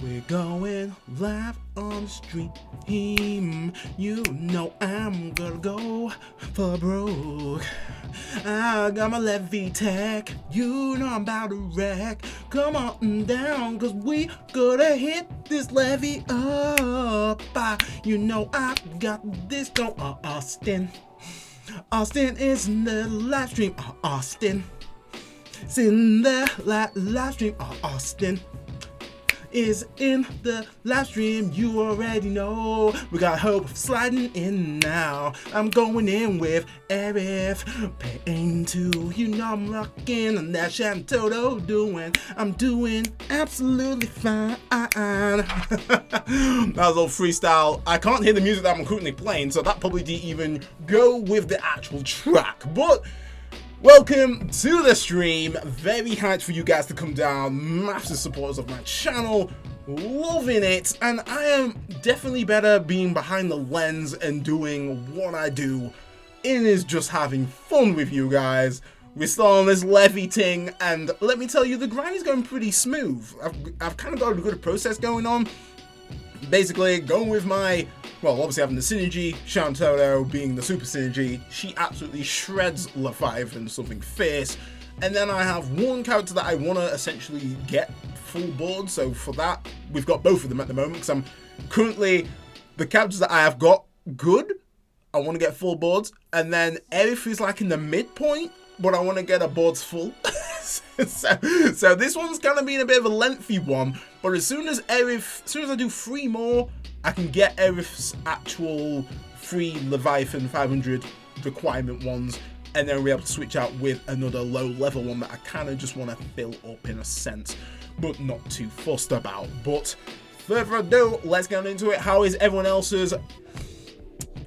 We're going live on the stream. You know I'm gonna go for broke. I got my Leviathan. You know I'm about to wreck. Come on down, cause we gotta hit this levy up. You know I got this going. Austin. Austin is in the live stream. Austin. It's in the live stream. Austin is in the live stream. You already know. We got hope sliding in now. I'm going in with Arif. PT2. You know I'm rocking on that shit Toto doing. I'm doing absolutely fine. That was a little freestyle. I can't hear the music that I'm currently playing, so that probably didn't even go with the actual track. But welcome to the stream. Very hyped for you guys to come down. Massive supporters of my channel. Loving it. And I am definitely better being behind the lens and doing what I do. It is just having fun with you guys. We're still on this levy thing, and let me tell you, the grind is going pretty smooth. I've kind of got a good process going on. Basically, going with my, well, obviously having the synergy, Shantoto being the super synergy, she absolutely shreds Leviathan, something fierce. And then I have one character that I want to essentially get full board, so for that, we've got both of them at the moment, because I'm currently, the characters that I have got good, I want to get full boards, and then Erif is like in the midpoint, but I want to get a boards full. so this one's kind of been a bit of a lengthy one, but as soon as I do 3 more, I can get Erif's actual 3 Leviathan 500 requirement ones, and then we'll be able to switch out with another low level one that I kind of just want to fill up in a sense, but not too fussed about. But further ado, let's get into it. How is everyone else's?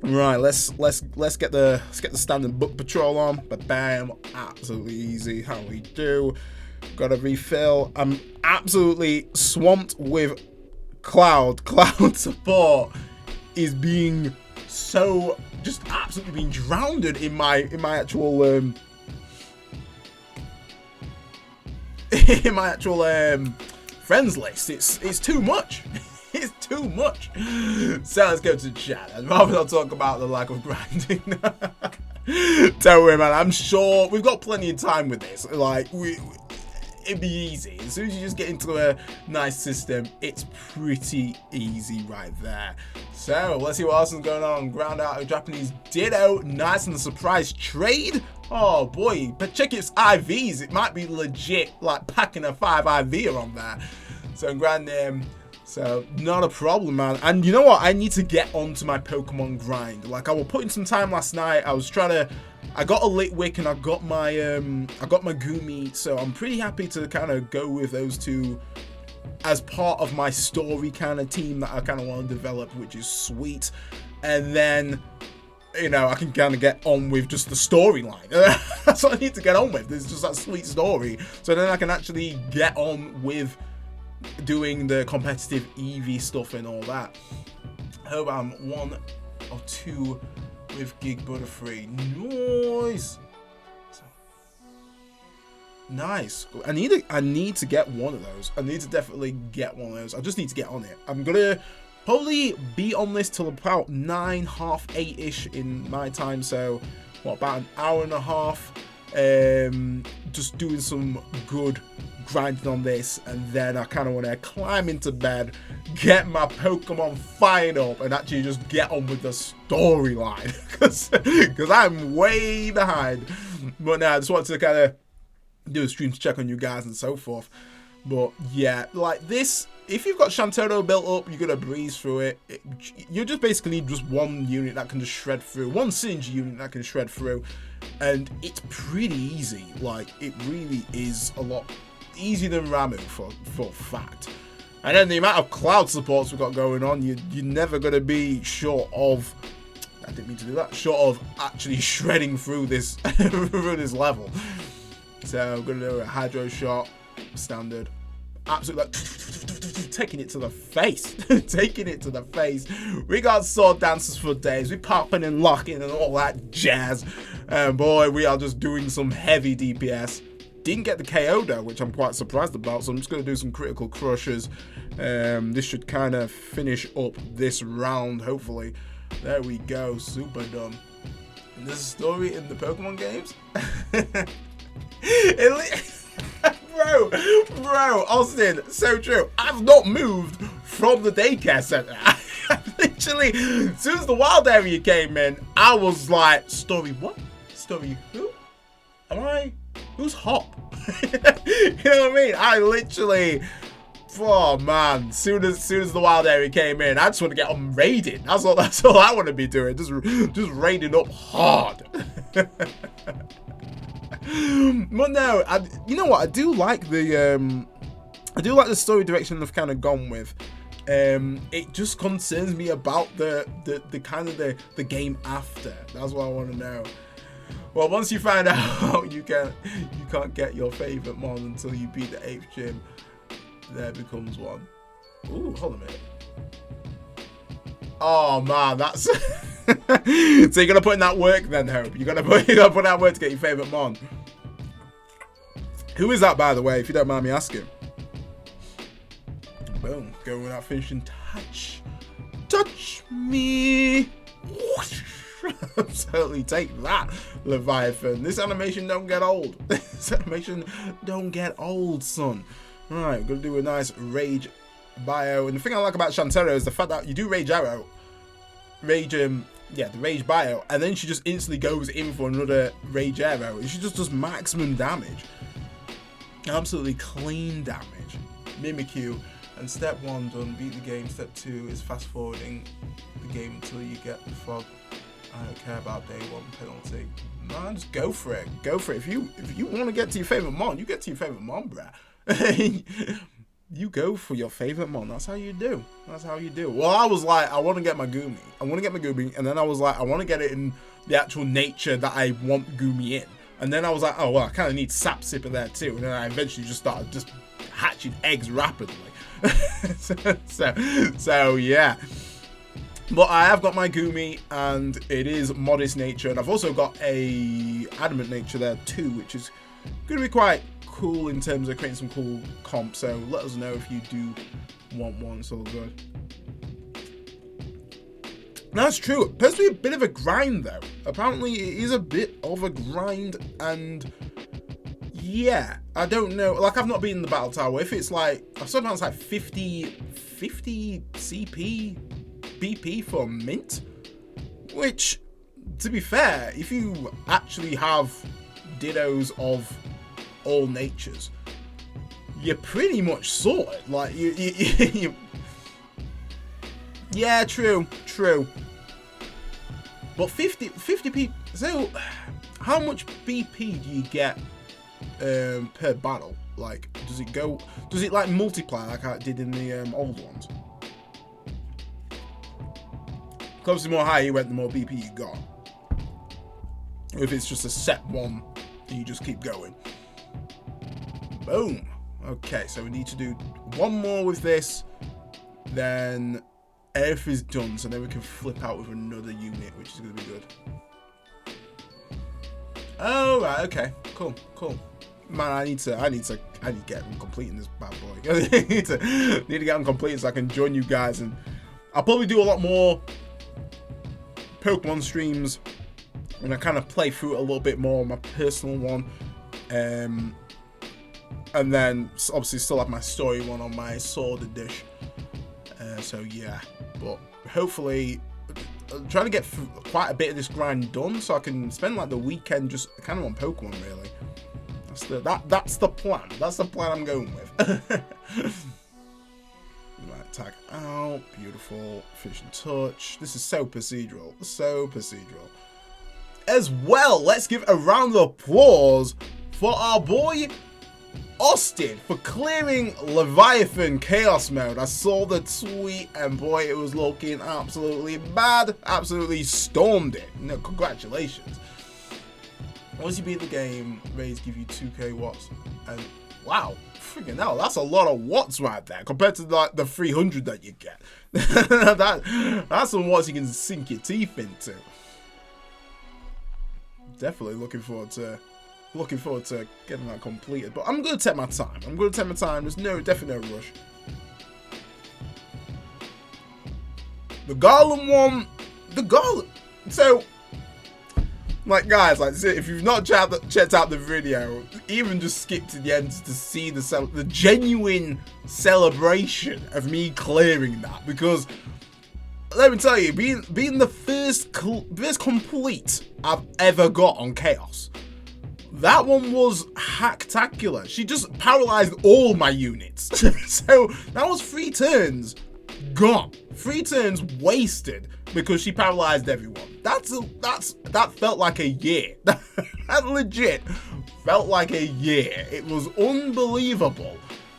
Right, let's get the standard book patrol on. But bam, absolutely easy. How we do? Got to refill. I'm absolutely swamped with Cloud support is being so just absolutely being drowned in my actual friends list. It's too much. It's too much. So let's go to chat. I'd rather not talk about the lack of grinding. Don't worry, man. I'm sure we've got plenty of time with this. Like, it'd be easy. As soon as you just get into a nice system, it's pretty easy right there. So let's see what else is going on. Ground out a Japanese Ditto. Nice and the surprise trade. Oh boy, but check its IVs. It might be legit, like packing a 5 IV on there. So grand name. So not a problem, man. And you know what? I need to get onto my Pokemon grind. Like, I was putting some time last night. I got a Litwick and I got my Gumi. So I'm pretty happy to kind of go with those two as part of my story kind of team that I kind of want to develop, which is sweet. And then, you know, I can kind of get on with just the storyline. That's what I need to get on with. There's just that sweet story. So then I can actually get on with doing the competitive EV stuff and all that. I hope I'm 1 or 2 with Gig Butterfree. Nice. Nice. I need to get one of those. I need to definitely get one of those. I just need to get on it. I'm gonna probably be on this till about 9, half 8-ish in my time. So what, about an hour and a half. Just doing some good grinding on this, and then I kind of want to climb into bed, get my Pokemon fired up, and actually just get on with the storyline, because I'm way behind. But now I just wanted to kind of do a stream to check on you guys and so forth. But yeah, like this, if you've got Shantoto built up, you're gonna breeze through it. You just basically need just one unit that can just shred through, one synergy unit that can shred through, and it's pretty easy. Like, it really is a lot easier than Ramu for fact. And then the amount of Cloud supports we've got going on, you're never gonna be short of, I didn't mean to do that, short of actually shredding through this through this level. So I'm gonna do a Hydro Shot, standard, absolutely, like, taking it to the face. Taking it to the face. We got sword dancers for days. We popping and locking and all that jazz. And boy, we are just doing some heavy DPS. Didn't get the KO though, which I'm quite surprised about, so I'm just going to do some critical crushes This should kind of finish up this round, hopefully. There we go, super done. And there's a story in the Pokemon games. Bro, Austin, so true. I've not moved from the daycare center. Literally, as soon as the wild area came in, I was like, story what? Story who? Who's Hop? You know what I mean? I literally, oh man, soon as the wild area came in, I just want to get on raiding. That's all I want to be doing. Just raiding up hard. But no, you know what? I do like the story direction they've kind of gone with. It just concerns me about the kind of the game after. That's what I want to know. Well, once you find out you can't get your favorite mon until you beat the 8th gym, there becomes one. Ooh, hold a minute. Oh man, that's so you're gonna put in that work then, Hope. You're gonna put that work to get your favorite mon. Who is that, by the way, if you don't mind me asking? Boom, going without finishing touch. Touch me. Absolutely take that, Leviathan. This animation don't get old. This animation don't get old, son. Right, we're gonna do a nice rage bio. And the thing I like about Shantero is the fact that you do rage arrow, the rage bio, and then she just instantly goes in for another rage arrow. And she just does maximum damage. Absolutely clean damage. Mimikyu. And step 1 done, beat the game. Step 2 is fast forwarding the game until you get the fog. I don't care about day 1 penalty. Man, just go for it. Go for it. If you want to get to your favorite mon, you get to your favorite mon, bruh. You go for your favorite mon. That's how you do. That's how you do. Well, I was like, I want to get my Gumi. And then I was like, I want to get it in the actual nature that I want Gumi in. And then I was like, oh well, I kind of need Sap Sipper there too. And then I eventually just started just hatching eggs rapidly. so yeah. But I have got my Gumi, and it is modest nature, and I've also got a adamant nature there too, which is going to be quite cool in terms of creating some cool comps. So let us know if you do want one. It's all good. That's true. It appears to be a bit of a grind though. Apparently it is a bit of a grind, and yeah, I don't know. Like, I've not been in the battle tower. If it's like, I've sometimes like 50 CP BP for mint, which, to be fair, if you actually have dittos of all natures, you're pretty much sorted. Like, you yeah, true. But 50 BP. So, how much BP do you get per battle? Like, does it like multiply like I did in the old ones? Because the more high you went, the more BP you got. Or if it's just a set one, you just keep going. Boom. Okay, so we need to do one more with this, then F is done, so then we can flip out with another unit, which is going to be good. Oh, right, okay, cool. Man, I need to get them completing this bad boy. I need to get them completed so I can join you guys, and I'll probably do a lot more Pokemon streams when I kind of play through it a little bit more on my personal one, and then obviously still have my story one on my Sword Dish. So yeah, but hopefully I'm trying to get quite a bit of this grind done so I can spend like the weekend just kind of on Pokemon really. That's the plan. That's the plan I'm going with. Right, tag out. Beautiful. Finishing touch. This is so procedural. As well, let's give a round of applause for our boy Austin for clearing Leviathan Chaos Mode. I saw the tweet and boy, it was looking absolutely bad. Absolutely stormed it. No, congratulations. Once you beat the game, raids give you 2k watts. And wow, freaking hell, that's a lot of watts right there compared to like the 300 that you get. That's some watts you can sink your teeth into. Definitely looking forward to getting that completed. But I'm gonna take my time. There's definitely no rush. The Garland one, so, like, guys, like, if you've not checked out the video, even just skip to the end to see the genuine celebration of me clearing that, because let me tell you, being the first complete I've ever got on Chaos, that one was hacktacular. She just paralyzed all my units. So that was 3 turns gone. 3 turns wasted because she paralyzed everyone. That felt like a year. That legit felt like a year. It was unbelievable.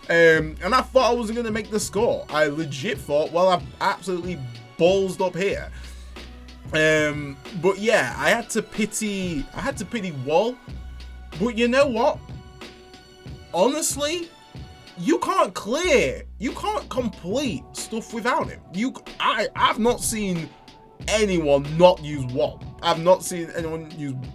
And I thought I wasn't going to make the score. I legit thought, well, I've absolutely ballsed up here. But yeah, I had to pity Wall. But you know what? Honestly, you can't complete stuff without him. I've not seen anyone not use Wall. I've not seen anyone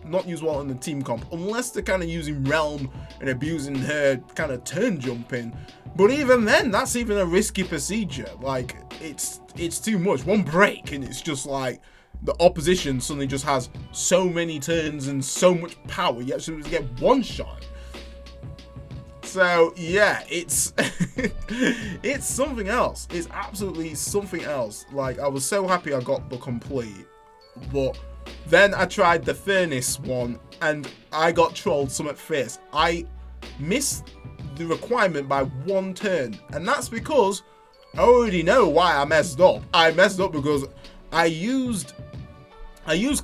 not use Wall in the team comp, unless they're kind of using Realm and abusing her kind of turn jumping. But even then, that's even a risky procedure. Like, it's too much. One break and it's just like the opposition suddenly just has so many turns and so much power, you actually get one shot. So yeah, it's it's something else. It's absolutely something else. Like, I was so happy I got the complete, but then I tried the furnace one and I got trolled somewhat fierce. I missed the requirement by 1 turn, and that's because I already know why I messed up. I messed up because I used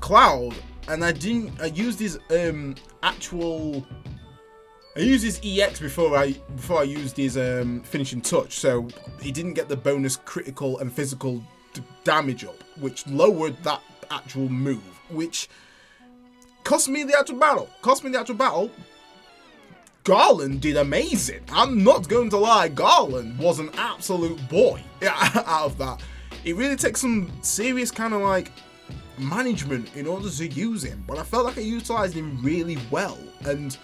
Cloud, and I used his I used his EX before I used his finishing touch, so he didn't get the bonus critical and physical damage up, which lowered that actual move, which cost me the actual battle. Garland did amazing. I'm not going to lie, Garland was an absolute boy out of that. It really takes some serious kind of like management in order to use him, but I felt like I utilized him really well, and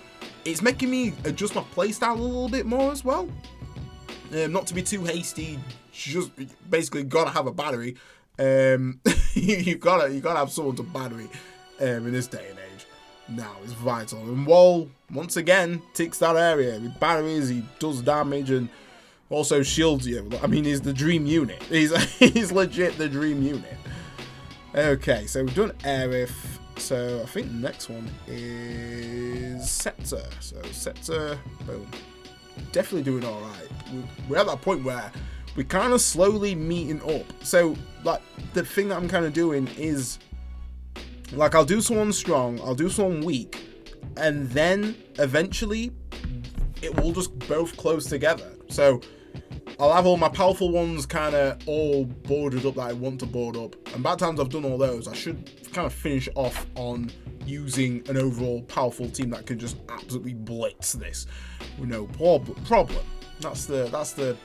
it's making me adjust my playstyle a little bit more as well. Not to be too hasty, just basically gotta have a battery. You gotta have someone to battery in this day and age. Now it's vital. And Wall once again ticks that area. He batteries, he does damage, and also shields you. I mean, he's the dream unit. He's legit the dream unit. Okay, so we've done Aerith. So I think the next one is Scepter. So Scepter, boom. Definitely doing alright. We're at that point where we're kind of slowly meeting up. So like the thing that I'm kind of doing is, like, I'll do someone strong, I'll do someone weak, and then eventually it will just both close together. So I'll have all my powerful ones kind of all boarded up that I want to board up, and by the time I've done all those, I should kind of finish off on using an overall powerful team that can just absolutely blitz this with no problem. That's the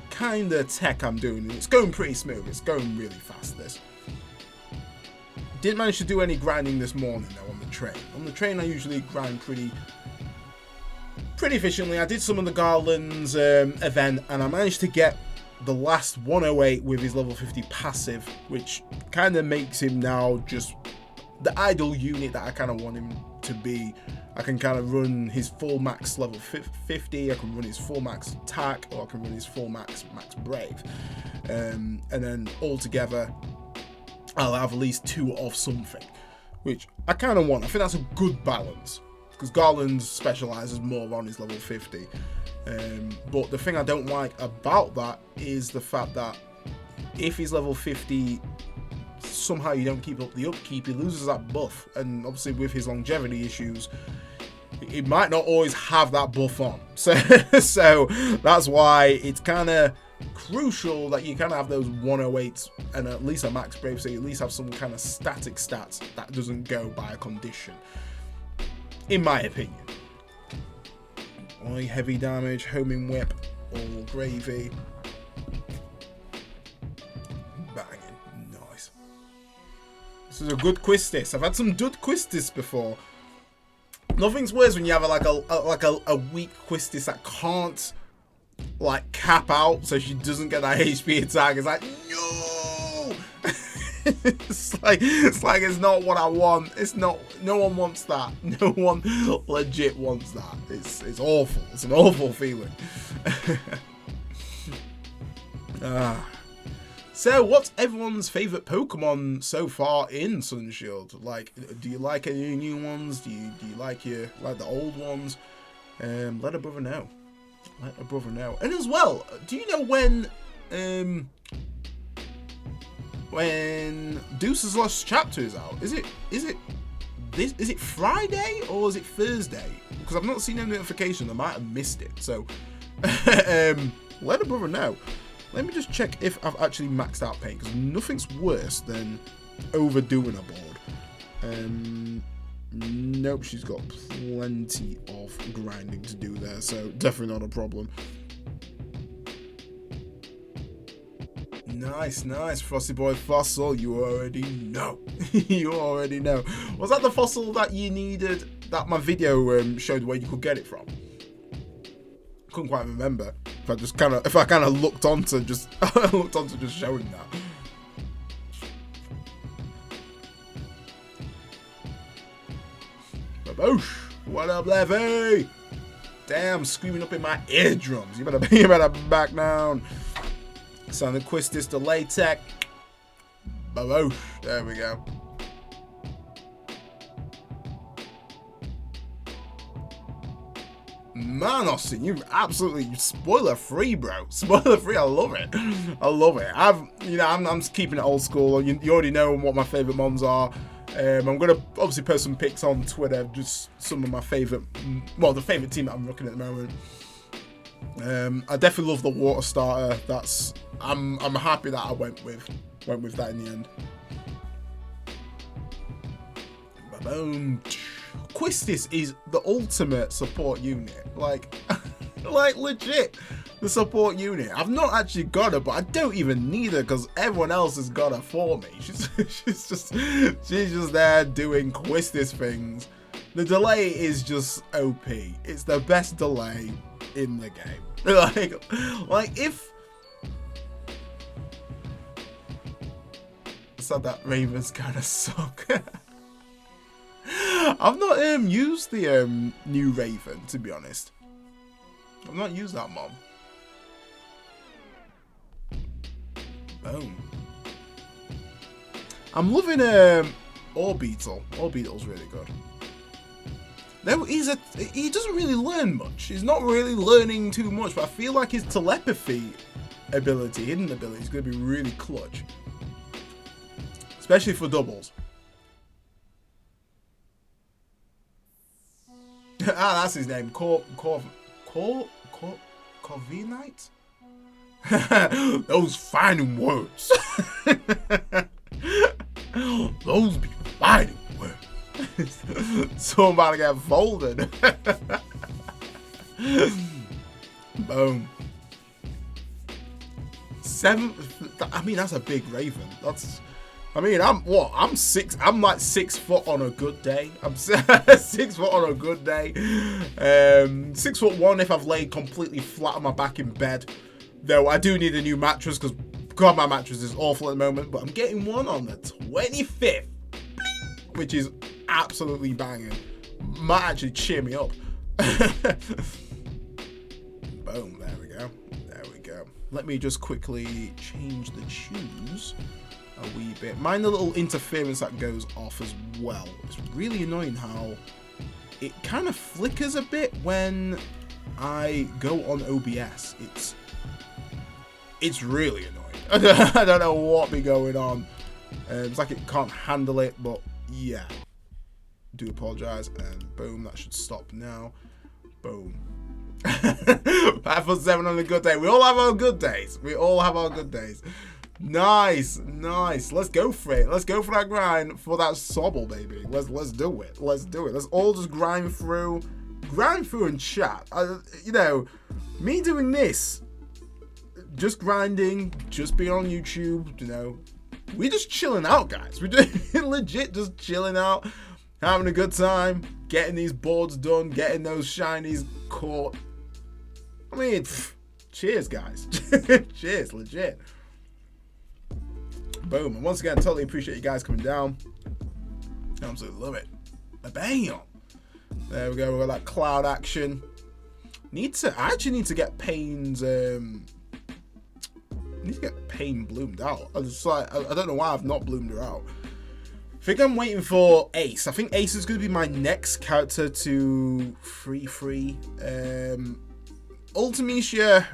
kind of tech I'm doing. It's going pretty smooth. It's going really fast, this. Didn't manage to do any grinding this morning though on the train. On the train I usually grind pretty efficiently. I did some of the Garland's event, and I managed to get the last 108 with his level 50 passive, which kind of makes him now just the ideal unit that I kind of want him to be. I can kind of run his full max level 50, I can run his full max attack, or I can run his full max brave. And then all together, I'll have at least 2 of something, which I kind of want. I think that's a good balance, because Garland specializes more on his level 50. But the thing I don't like about that is the fact that if he's level 50, somehow you don't keep up the upkeep, he loses that buff. And obviously with his longevity issues, he might not always have that buff on. So that's why it's kind of crucial that you kind of have those 108s and at least a max brave, so you at least have some kind of static stats that doesn't go by a condition, in my opinion. Only heavy damage, homing whip, all gravy. Banging, nice. This is a good Quistis. I've had some good Quistis before. Nothing's worse when you have a weak Quistis that can't like cap out, so she doesn't get that HP attack. It's like, no! it's not what I want. It's not. No one wants that. No one legit wants that. It's awful. It's an awful feeling. So, what's everyone's favourite Pokemon so far in Sun and Shield? Like, do you like any new ones? Do you like the old ones? Let a brother know. Let a brother know. And as well, do you know when Deuce's Lost Chapter is out? Is it Friday or is it Thursday? Because I've not seen any notification. I might have missed it. So, let a brother know. Let me just check if I've actually maxed out paint, because nothing's worse than overdoing a board. Nope, she's got plenty of grinding to do there, so definitely not a problem. Nice, Frosty Boy Fossil, you already know. You already know. Was that the fossil that you needed, that my video showed where you could get it from? Couldn't quite remember. If I kind of looked onto just showing that. Baboosh! What up, Levy? Damn, screaming up in my eardrums. You better back down. So the Quistis, the Latex. Baboosh! There we go. Man, Austin, you've absolutely spoiler free, bro. Spoiler free. I love it. I'm keeping it old school. You already know what my favorite mons are. I'm gonna obviously post some pics on Twitter, just some of my favorite, the favorite team that I'm looking at the moment. I definitely love the water starter. I'm happy that I went with that in the end. Boom. Quistis is the ultimate support unit. Like legit, the support unit. I've not actually got her, but I don't even need her because everyone else has got her for me. She's just there doing Quistis things. The delay is just OP. It's the best delay in the game. Like if I said that Ravens kind of suck. I've not used the new Raven, to be honest. I've not used that mod. Boom. I'm loving Orbeetle. Orbeetle's really good. Though he doesn't really learn much. He's not really learning too much, but I feel like his telepathy ability, hidden ability, is going to be really clutch. Especially for doubles. That's his name. Corvinite? Those fighting words. Those be fighting words. Somebody got folded. Boom. 7. I mean, that's a big Raven. I'm like 6 foot on a good day. I'm 6 foot on a good day. 6'1" if I've laid completely flat on my back in bed. Though I do need a new mattress because God, my mattress is awful at the moment. But I'm getting one on the 25th, which is absolutely banging. Might actually cheer me up. Boom, there we go. There we go. Let me just quickly change the tunes a wee bit. Mind the little interference that goes off as well. It's really annoying how it kind of flickers a bit when I go on OBS. It's really annoying. I don't know what be going on. It's like it can't handle it, but yeah. Do apologise, and boom, that should stop now. Boom. 5'7" on a good day. We all have our good days. We all have our good days. Nice. Let's go for it. Let's go for that grind, for that sobble, baby. Let's do it. Let's do it. Let's all just grind through and chat. Me doing this, just grinding, just being on YouTube. We're just chilling out, guys. We're just legit just chilling out, having a good time, getting these boards done, getting those shinies caught. I mean, cheers, guys. Cheers, legit. Boom. And once again, totally appreciate you guys coming down. Absolutely love it. Bam. There we go. We've got that cloud action. I actually need to get Pain's need to get Pain bloomed out. I don't know why I've not bloomed her out. I think I'm waiting for Ace. I think Ace is going to be my next character to free. Ultimecia.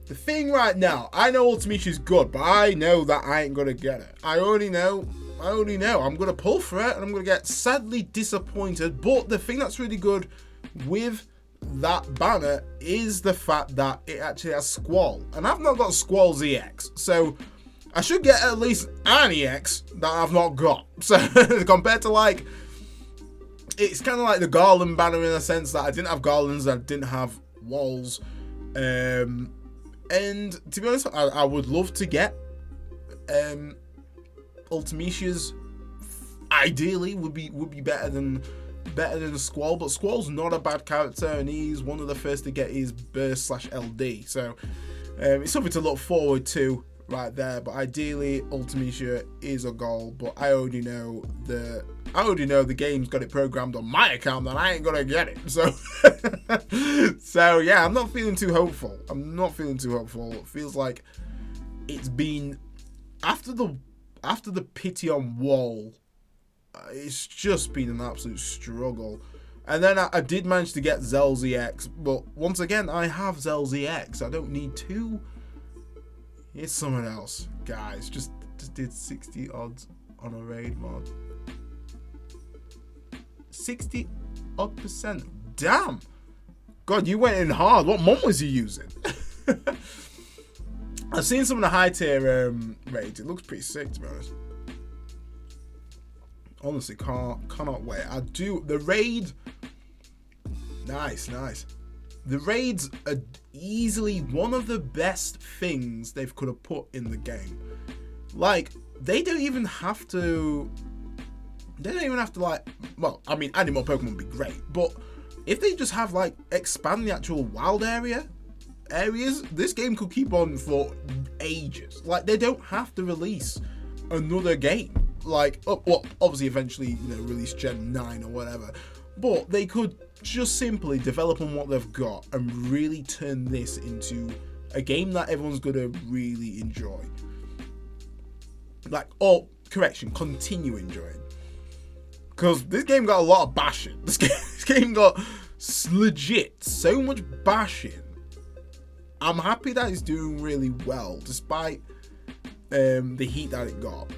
The thing right now, I know Ultimecia is good, but I know that I ain't going to get it. I already know. I'm going to pull for it, and I'm going to get sadly disappointed. But the thing that's really good with that banner is the fact that it actually has Squall. And I've not got Squall's EX. So I should get at least an EX that I've not got. So compared to like, it's kind of like the Garland banner in a sense that I didn't have Garlands, I didn't have Walls. And to be honest, I would love to get Ultimecia's. Ideally would be better than Squall, but Squall's not a bad character, and he's one of the first to get his burst /LD. So it's something to look forward to right there. But ideally, Ultimecia is a goal. But I already know the game's got it programmed on my account that I ain't gonna get it. So so yeah, I'm not feeling too hopeful. It feels like it's been after the pity on Wall. It's just been an absolute struggle. And then I did manage to get Zell's EX, but once again, I have Zell's EX. I don't need two. Here's someone else, guys. Just did 60 odds on a raid mod. 60 odd %. Damn. God, you went in hard. What mod was you using? I've seen some of the high tier raids. It looks pretty sick, to be honest. Honestly, cannot wait. The raid. Nice. The raids are easily one of the best things they could have put in the game. Like, they don't even have to like, well, I mean, adding more Pokemon would be great, but if they just have like expand the actual wild areas, this game could keep on for ages. Like, they don't have to release another game. Like, well, obviously eventually, release Gen 9 or whatever, but they could just simply develop on what they've got and really turn this into a game that everyone's gonna really enjoy. Like, continue enjoying. Because this game got a lot of bashing. This game got legit so much bashing. I'm happy that it's doing really well, despite the heat that it got.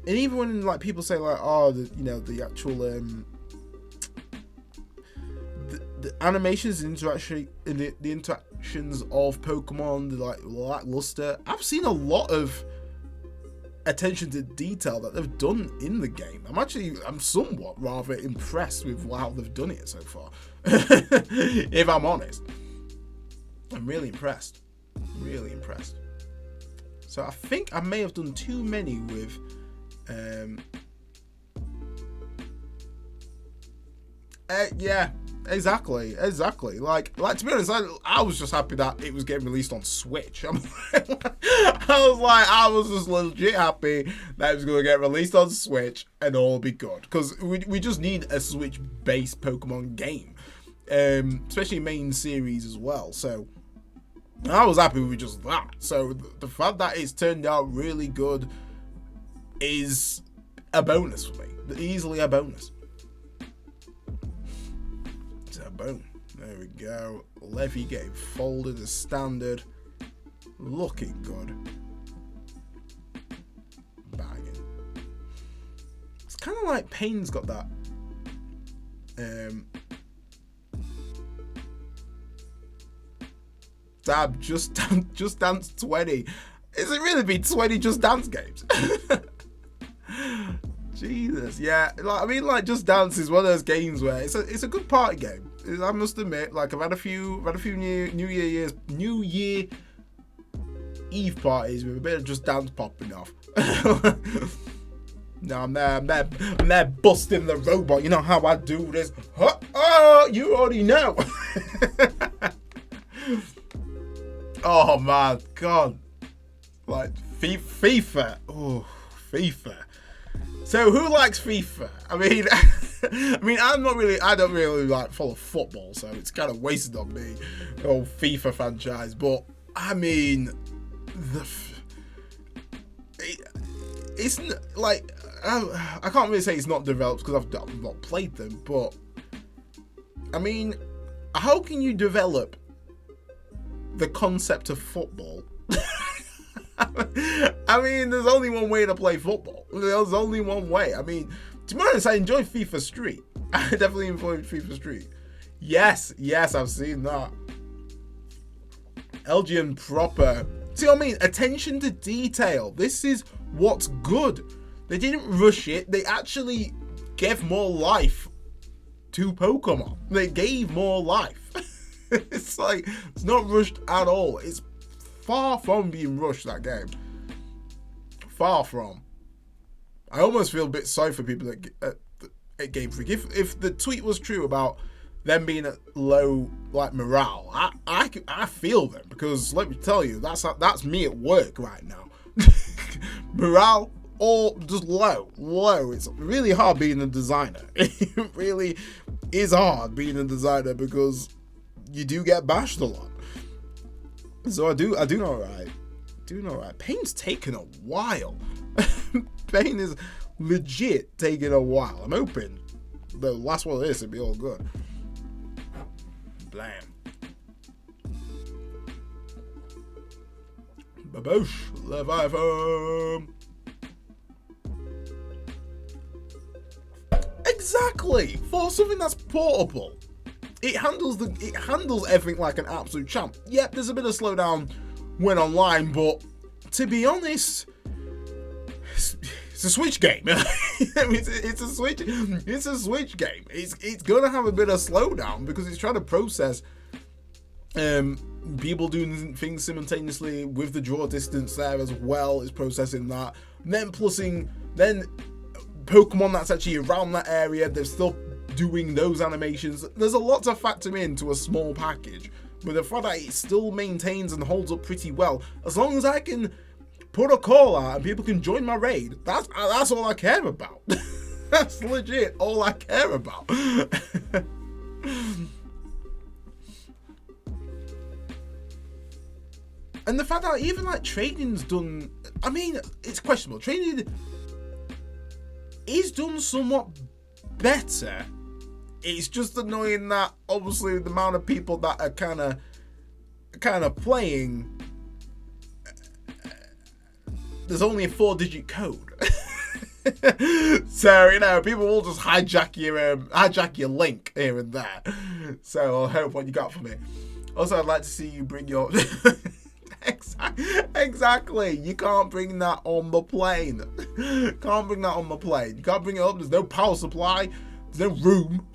And even when like people say like, the actual the animations and the interactions of Pokemon, they're like lackluster. I've seen a lot of attention to detail that they've done in the game. I'm somewhat rather impressed with how they've done it so far. If I'm honest, I'm really impressed. So I think I may have done too many with yeah, exactly. Like to be honest, I was just happy that it was getting released on Switch. I was just legit happy that it was going to get released on Switch and all be good, because we just need a Switch-based Pokemon game, especially main series as well. So I was happy with just that. So the fact that it's turned out really good is a bonus for me. Easily a bonus. So boom. There we go. Levy getting folded as standard. Looking good. Banging. It's kind of like Pain's got that. Dab, Just Dance 20. Is it really been 20 Just Dance games? Jesus, yeah. Just Dance is one of those games where it's a good party game. I must admit, like I've had a few New Year Eve parties with a bit of Just Dance popping off. No, I'm there busting the robot. You know how I do this. Oh, you already know. Oh my God. Like FIFA. Oh, FIFA. So who likes FIFA? I mean, I don't really like follow football, so it's kind of wasted on me, the whole FIFA franchise. But I mean, it's like I can't really say it's not developed because I've not played them. But I mean, how can you develop the concept of football? I mean, there's only one way to play football. There's only one way. I mean, to be honest, I enjoy FIFA Street. I definitely enjoy FIFA Street. Yes, I've seen that. LGN proper. See what I mean? Attention to detail. This is what's good. They didn't rush it. They actually gave more life to Pokemon. They gave more life. It's like, it's not rushed at all. It's far from being rushed, that game. Far from. I almost feel a bit sorry for people at Game Freak. If the tweet was true about them being at low like morale, I feel them, because let me tell you, that's me at work right now. Morale or just low. It's really hard being a designer. It really is hard being a designer because you do get bashed a lot. So I do know right. Pain's taken a while. Pain is legit taking a while. I'm hoping the last one of this will be all good. Blam. Baboosh. Leviathan. Exactly. For something that's portable. It handles everything like an absolute champ. Yep, there's a bit of slowdown when online, but to be honest, it's a Switch game. it's a Switch game. It's gonna have a bit of slowdown because it's trying to process people doing things simultaneously with the draw distance there as well. It's processing that. And then Pokemon that's actually around that area, they're still doing those animations. There's a lot to factor into a small package, but the fact that it still maintains and holds up pretty well, as long as I can put a call out and people can join my raid, that's all I care about. That's legit all I care about. And the fact that even like training's done, I mean, it's questionable. Training is done somewhat better. It's just annoying that obviously the amount of people that are kind of playing, there's only a 4-digit code. So, you know, people will just hijack your link here and there. So I'll hope what you got for me. Also, I'd like to see you bring your Exactly. You can't bring that on the plane. You can't bring it up. There's no power supply. There's no room.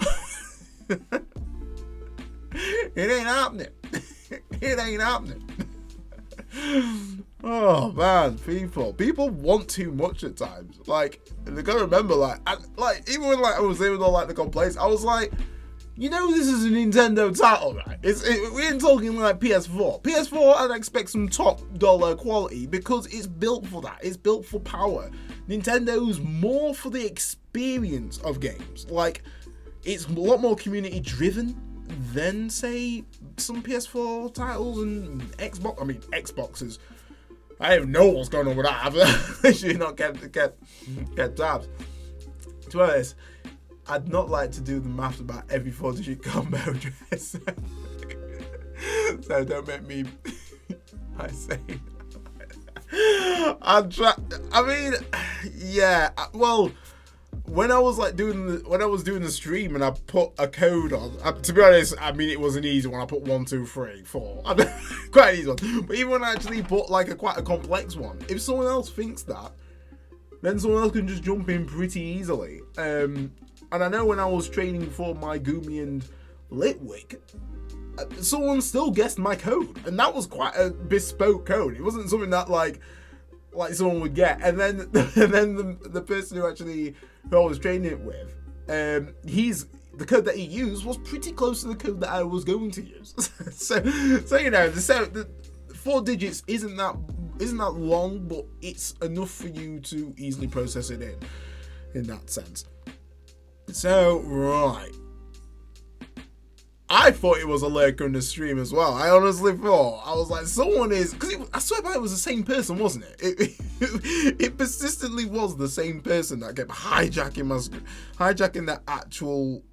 It ain't happening. It ain't happening. Oh man, people want too much at times. Like, they gotta remember, even when I was hearing all the complaints, I was like, you know, this is a Nintendo title, right? We ain't talking like PS4. PS4, I'd expect some top dollar quality because it's built for that. It's built for power. Nintendo's more for the experience of games. Like, it's a lot more community driven than, say, some PS4 titles and Xbox. I mean, Xboxes. I don't even know what's going on with that. I've literally not kept tabs. To be honest, I'd not like to do the maths about every 4-digit combo address. So don't make me. I say. Well, when I was doing the stream and I put a code on, to be honest, I mean, it was an easy one. I put 1, 2, 3, 4. Quite an easy one. But even when I actually put quite a complex one, if someone else thinks that, then someone else can just jump in pretty easily. And I know when I was training for my Gumi and Litwick, someone still guessed my code, and that was quite a bespoke code. It wasn't something that like someone would get. And then the person who I was training it with, the code that he used was pretty close to the code that I was going to use. so you know, the 4 digits isn't isn't that long, but it's enough for you to easily process it in that sense. So, right. I thought it was a lurker in the stream as well. I honestly thought. I was like, someone is... Because I swear by it was the same person, wasn't it? It persistently was the same person that kept hijacking my screen. Hijacking the actual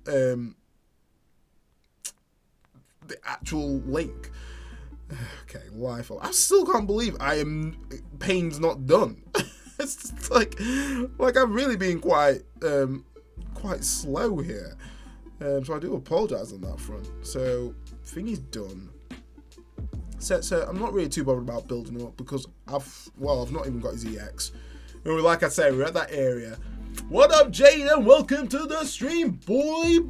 link. Okay, life. I still can't believe Pain's not done. It's like I'm really being quite slow here. So I do apologise on that front. So thingy's done. So I'm not really too bothered about building up because I've not even got his EX. And like I said, we're at that area. What up, Jade, and welcome to the stream, boy.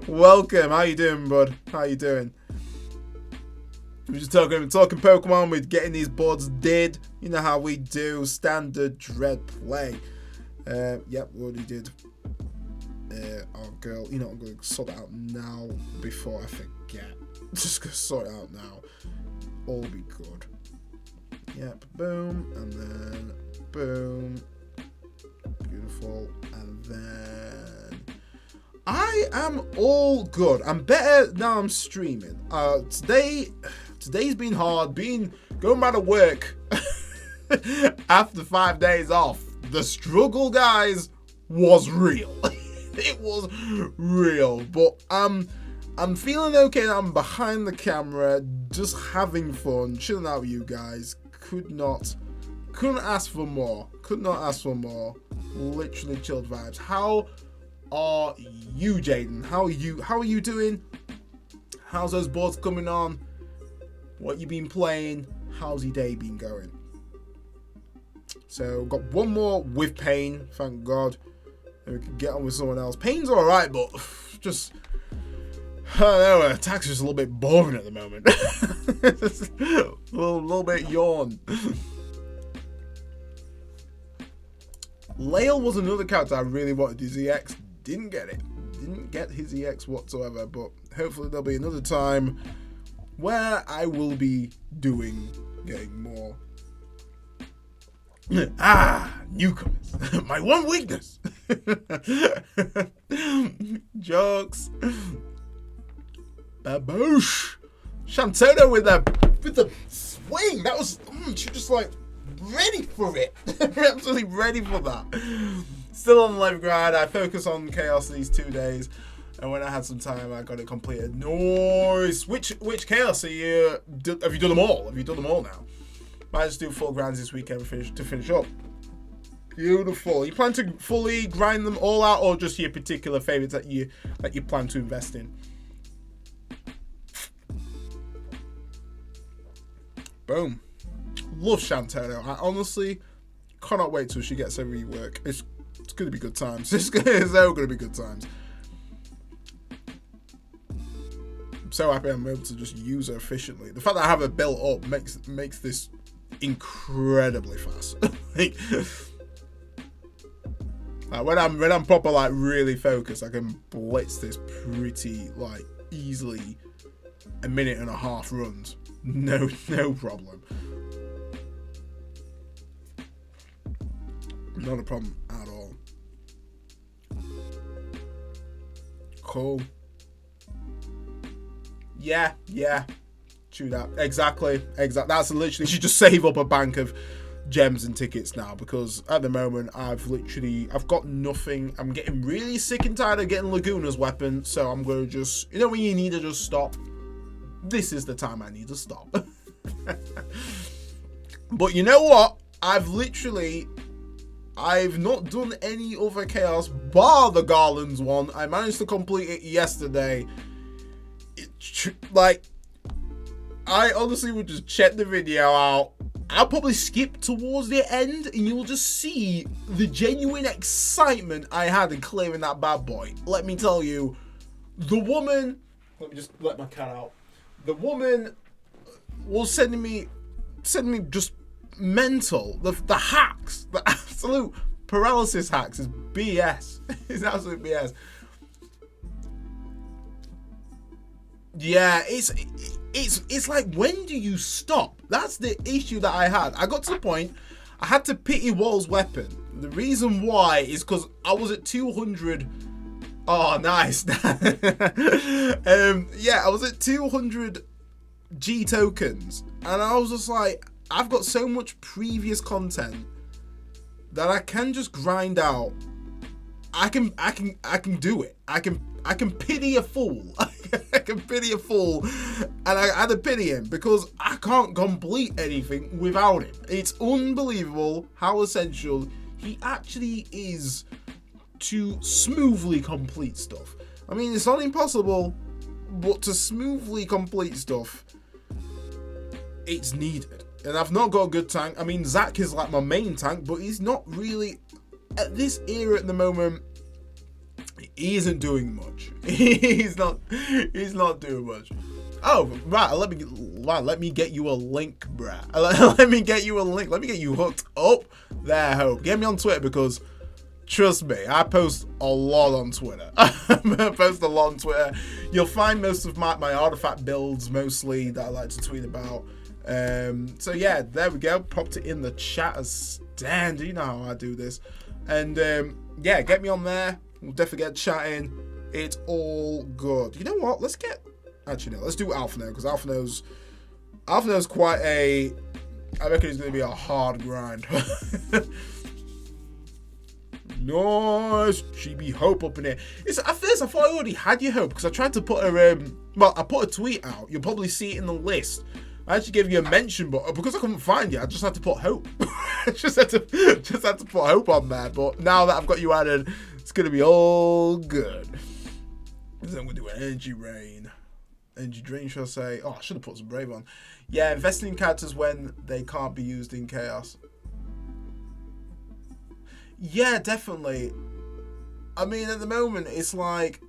Welcome. How you doing, bud? How you doing? We're just talking Pokemon. We're getting these boards did. You know how we do. Standard dread play. Yep, we already did. Oh, girl. You know, I'm going to sort it out now before I forget. Just going to sort it out now. All be good. Yep, boom. And then boom. Beautiful. And then... I am all good. I'm better now I'm streaming. Today's been hard. Going back to work after 5 days off. The struggle, guys, was real. It was real. But I'm feeling okay now. I'm behind the camera, just having fun, chilling out with you guys. Couldn't ask for more. Could not ask for more. Literally chilled vibes. How are you, Jaden? How are you doing? How's those boards coming on? What you been playing? How's your day been going? So got one more with Pain, thank God. And we can get on with someone else. Pain's alright, but just I don't know, attack's just a little bit boring at the moment. a little bit yawn. Lael was another character I really wanted his EX. Didn't get it. Didn't get his EX whatsoever, but hopefully there'll be another time where I will be getting more. Newcomers. My one weakness. Jokes. Baboosh. Shantono with the swing. That was she just like ready for it. Absolutely ready for that. Still on the live grind. I focus on Chaos these 2 days, and when I had some time, I got it completed. Nice. Which Chaos are you? Have you done them all? Have you done them all now? Might just do full grinds this weekend to finish up. Beautiful. You plan to fully grind them all out, or just your particular favorites that you plan to invest in? Boom. Love Shantono. I honestly cannot wait till she gets her rework. It's going to be good times. It's so going to be good times. I'm so happy I'm able to just use her efficiently. The fact that I have her built up makes this incredibly fast. When I'm proper like really focused, I can blitz this pretty like easily. A minute and a half runs. No problem. Not a problem at all. Cool. Yeah. True that. Exactly. That's literally, she just save up a bank of gems and tickets now, because at the moment I've got nothing. I'm getting really sick and tired of getting Laguna's weapon, so I'm going to just, when you need to just stop, this is the time I need to stop. But you know what? I've not done any other Chaos bar the Garlands one. I managed to complete it yesterday. I honestly would just check the video out. I'll probably skip towards the end, and you'll just see the genuine excitement I had in clearing that bad boy. Let me tell you, the woman... Let me just let my cat out. The woman was sending me just mental. The hacks, the absolute paralysis hacks is BS. It's absolute BS. Yeah, it's like, when do you stop? That's the issue that I had. I got to the point I had to pity Wall's weapon. The reason why is because I was at 200. Oh, nice. Yeah, I was at 200 G tokens, and I was just like, I've got so much previous content that I can just grind out. I can do it. I can pity a fool. I can pity a fool, and I had to pity him because I can't complete anything without him. It's unbelievable how essential he actually is to smoothly complete stuff. I mean, it's not impossible, but to smoothly complete stuff, it's needed. And I've not got a good tank. I mean, Zach is like my main tank, but he's not really, at this era at the moment, he isn't doing much. He's not doing much. Oh, right, let me get you a link, bruh. Let me get you a link. Let me get you hooked up there, Hope. Get me on Twitter, because trust me, I post a lot on Twitter. I post a lot on Twitter. You'll find most of my artifact builds, mostly, that I like to tweet about. So yeah, there we go. Popped it in the chat as standard. You know how I do this. And yeah, get me on there. We'll definitely get chatting. It's all good. You know what? Let's do Alpha now, because Alpha knows quite a, I reckon it's going to be a hard grind. Nice. Chibi Hope up in here. At first I thought I already had your Hope, because I tried to put I put a tweet out. You'll probably see it in the list. I actually gave you a mention, but because I couldn't find you, I just had to put Hope. just had to put Hope on there. But now that I've got you added, it's gonna be all good. Then we'll do an energy rain. Energy drain, shall I say? Oh, I should have put some Brave on. Yeah, investing in characters when they can't be used in chaos. Yeah, definitely. I mean, at the moment, it's like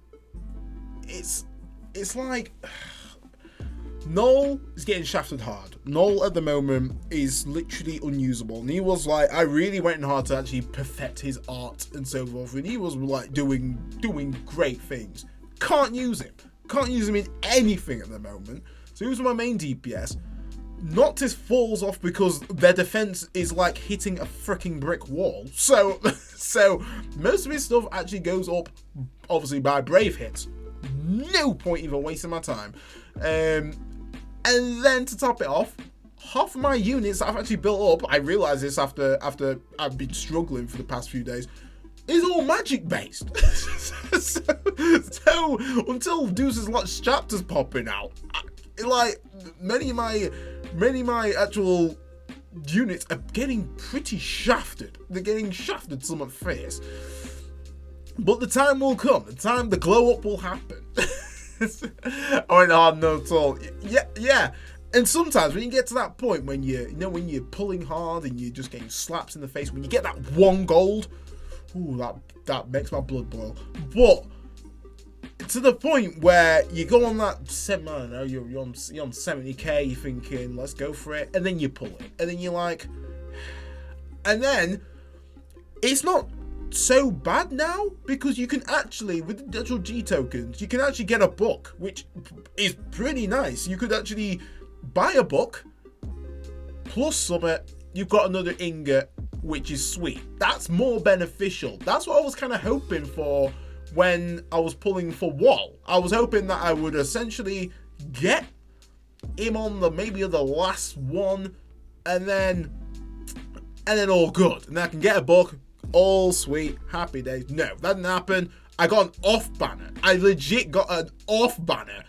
Null is getting shafted hard. Null at the moment is literally unusable. And he was like, I really went in hard to actually perfect his art and so forth. And he was like doing great things. Can't use him. Can't use him in anything at the moment. So he was my main DPS. Noctis falls off because their defense is like hitting a freaking brick wall. So most of his stuff actually goes up, obviously, by Brave hits. No point even wasting my time. And then to top it off, half of my units that I've actually built up, I realized this after I've been struggling for the past few days, is all magic based. so until Deuce's Lots chapters popping out, like many of my actual units are getting pretty shafted. They're getting shafted to my face. But the time will come. The glow up will happen. I went hard, no at all. Yeah. And sometimes when you get to that point when when you're pulling hard and you're just getting slaps in the face, when you get that 1 gold, ooh, that makes my blood boil. But to the point where you go on that I don't know, you're on 70k, you're thinking, let's go for it, and then you pull it, and then you're like, and then it's not so bad now, because you can actually, with the actual G tokens, you can actually get a book, which is pretty nice. You could actually buy a book plus summit, you've got another ingot, which is sweet. That's more beneficial. That's what I was kind of hoping for when I was pulling for Wall. I was hoping that I would essentially get him on maybe the last one, and then all good, and then I can get a book. All sweet, happy days. No, that didn't happen. I got an off banner. I legit got an off banner.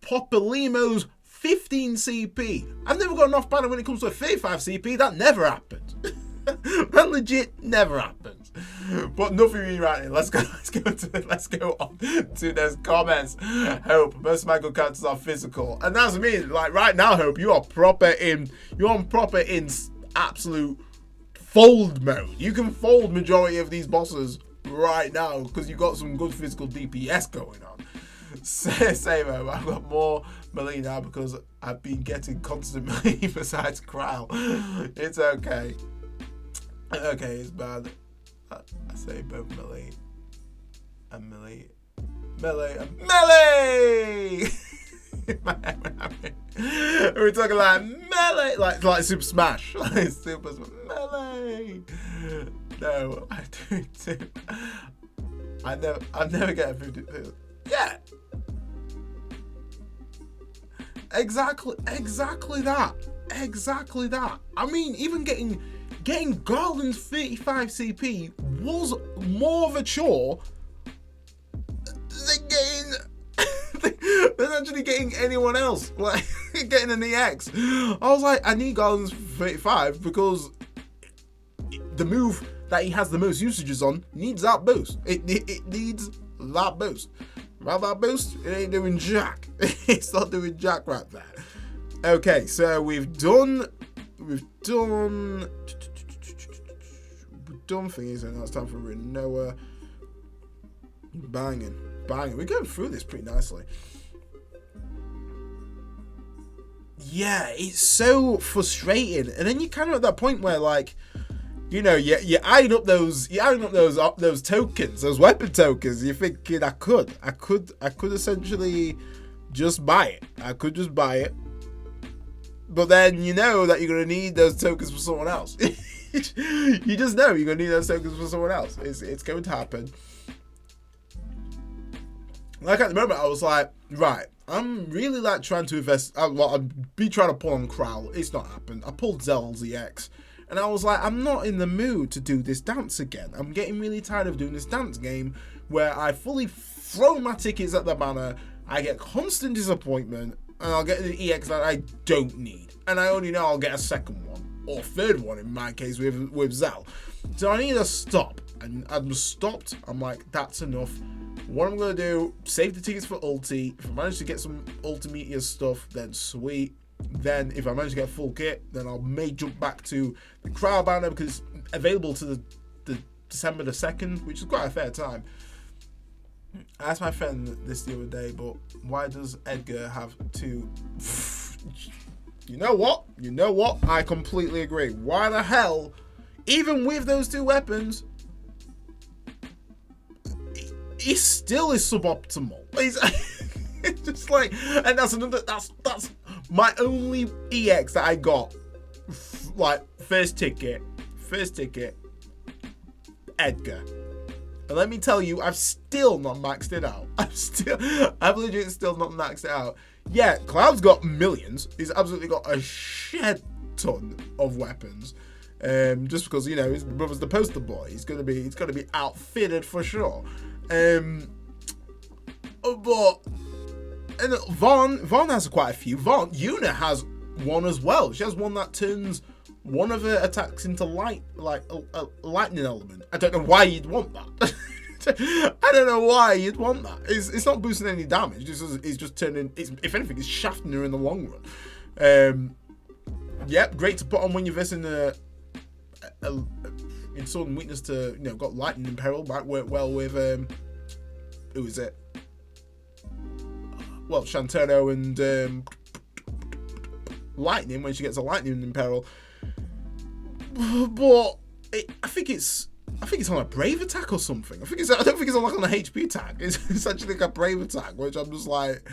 Populimo's 15 CP. I've never got an off banner when it comes to a 35 CP. That never happens. That legit never happens. But nothing really right. Let's go on to those comments. Hope most of my good characters are physical, and that's me. Like right now, Hope, you're on proper in absolute fold mode. You can fold majority of these bosses right now because you've got some good physical DPS going on. Same, I've got more melee now because I've been getting constant melee besides Crowl. It's okay. Okay, it's bad. I say both melee and melee Melee. Melee! We're talking like melee, like Super Smash, like Super Smash. Melee. No, I do. I never get a 50. Yeah. Exactly that. I mean, even getting Garland's 35 CP was more of a chore than actually getting anyone else, like getting an EX. I was like, I need Garland's 35 because the move that he has the most usages on needs that boost. It needs that boost. Without that boost, it ain't doing jack. It's not doing jack right there. Okay, so we've done thingies, and now it's time for Renoa. Banging. We're going through this pretty nicely. Yeah, it's so frustrating, and then you're kind of at that point where, like, you know, you're eyeing up those tokens, those weapon tokens. You're thinking, I could essentially just buy it. I could just buy it, but then you know that you're gonna need those tokens for someone else. You just know you're gonna need those tokens for someone else. It's going to happen. Like at the moment, I was like, right, I'm really like trying to invest. I'd be trying to pull on Kral. It's not happened. I pulled Zell's EX, and I was like, I'm not in the mood to do this dance again. I'm getting really tired of doing this dance game where I fully throw my tickets at the banner. I get constant disappointment, and I'll get the EX that I don't need, and I only know I'll get a second one or third one in my case with Zell. So I need to stop, and I'm stopped. I'm like, that's enough. What I'm going to do, save the tickets for ulti. If I manage to get some ultimate stuff, then sweet. Then if I manage to get full kit, then I may jump back to the crowd banner because it's available to the December the 2nd, which is quite a fair time. I asked my friend this the other day, but why does Edgar have two? You know what? I completely agree. Why the hell, even with those two weapons, he still is suboptimal. It's just like, and that's my only EX that I got. Like first ticket, Edgar. And let me tell you, I've still not maxed it out. I've legit still not maxed it out. Yeah, Cloud's got millions. He's absolutely got a shed ton of weapons. Just because, you know, his brother's the poster boy. He's gonna be outfitted for sure. But and Vaughn has quite a few. Yuna has one as well. She has one that turns one of her attacks into light, like a lightning element. I don't know why you'd want that. I don't know why you'd want that. It's not boosting any damage. It's just turning. If anything, it's shafting her in the long run. Yep, great to put on when you're versing in sword and weakness to, you know, got lightning in peril. Might work well with who is it? Well, Shantero and lightning when she gets a lightning in peril. But I think it's on a brave attack or something. I don't think it's on a HP attack. It's actually like a brave attack, which I'm just like,